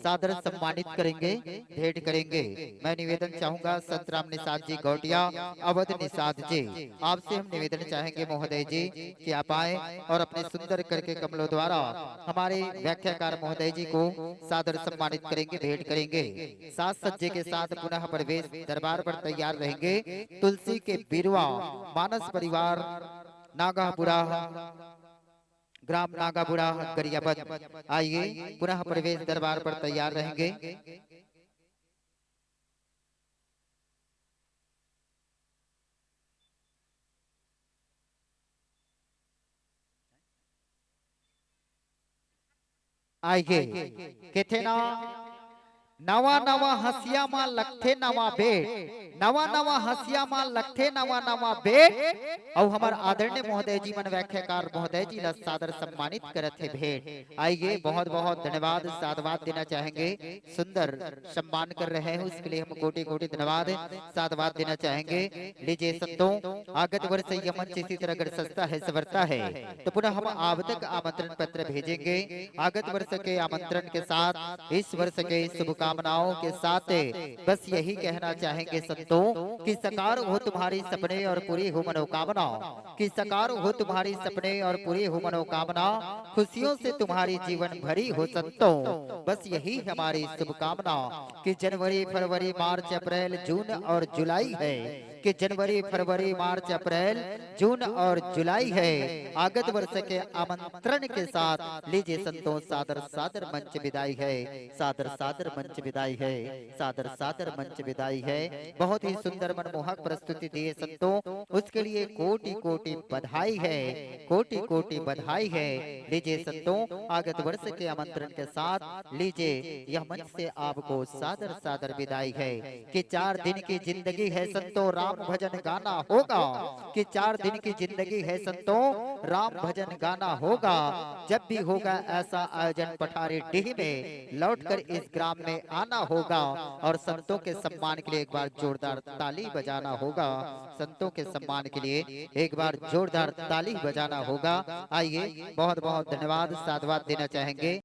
सादर सम्मानित करेंगे, भेंट करेंगे। मैं निवेदन चाहूंगा संतराम निषाद जी गौटिया अवध निषाद जी, आपसे हम निवेदन चाहेंगे महोदय जी कि आप आए और अपने सुंदर करके कमलों द्वारा हमारे व्याख्याकार महोदय जी को सादर सम्मानित करेंगे, भेंट करेंगे। साथ सज्जे के साथ पुनः प्रवेश दरबार पर तैयार रहेंगे। तुलसी के बिरवा मानस परिवार नागापुरा ग्राम नागापुरा गरियाबंद। आइए पुनः प्रवेश दरबार पर तैयार रहेंगे। आइए कहते ना नवा नवा हसिया मां लखथे नवा बेट, नवा नवा हसिया मां लखथे नवा नवा बेट। और हमार आदरणीय महोदय जी मन व्याख्याकार महोदय जी ला सादर सम्मानित करत है भेंट। आइए बहुत बहुत धन्यवाद साधुवाद देना चाहेंगे, सुंदर सम्मान कर रहे हैं उसके लिए हम कोटि कोटि धन्यवाद साधुवाद देना चाहेंगे। लीजिए संतों, आगत वर्ष यह मंच इसी तरह अगर सस्ता है सवरता है तो पुनः हम आवतक आमंत्रण पत्र भेजेंगे। आगत वर्ष के आमंत्रण के साथ इस वर्ष के शुभकामनाओं के साथ बस यही कहना चाहेंगे संतों कि साकार हो तुम्हारी सपने और पूरी हो मनोकामना, कि साकार हो तुम्हारी सपने और पूरी हो मनोकामना, खुशियों से तुम्हारी जीवन भरी हो संतों। बस यही हमारी शुभकामना कि जनवरी फरवरी मार्च अप्रैल जून और जुलाई है, कि जनवरी फरवरी मार्च अप्रैल जून और जुलाई है। आगत वर्ष के आमंत्रण के साथ लीजिए संतों सादर सादर मंच विदाई है, सादर सादर मंच विदाई है, सादर सादर मंच विदाई है। बहुत ही सुंदर मनमोहक प्रस्तुति दिए संतों, उसके लिए कोटि कोटि बधाई है, कोटि कोटि बधाई है। लीजिए संतों आगत वर्ष के आमंत्रण के साथ लीजिए यह मंच से आपको सादर सादर विदाई है कि 4 दिन की जिंदगी है संतों राम भजन गाना होगा, कि 4 दिन की जिंदगी है संतों राम भजन गाना होगा। जब भी होगा ऐसा आयोजन पठारी डीह में लौटकर इस ग्राम में आना होगा और संतों के सम्मान के लिए एक बार जोरदार ताली बजाना होगा, संतों के सम्मान के लिए एक बार जोरदार ताली बजाना होगा। आइए बहुत बहुत धन्यवाद साधुवाद देना चाहेंगे।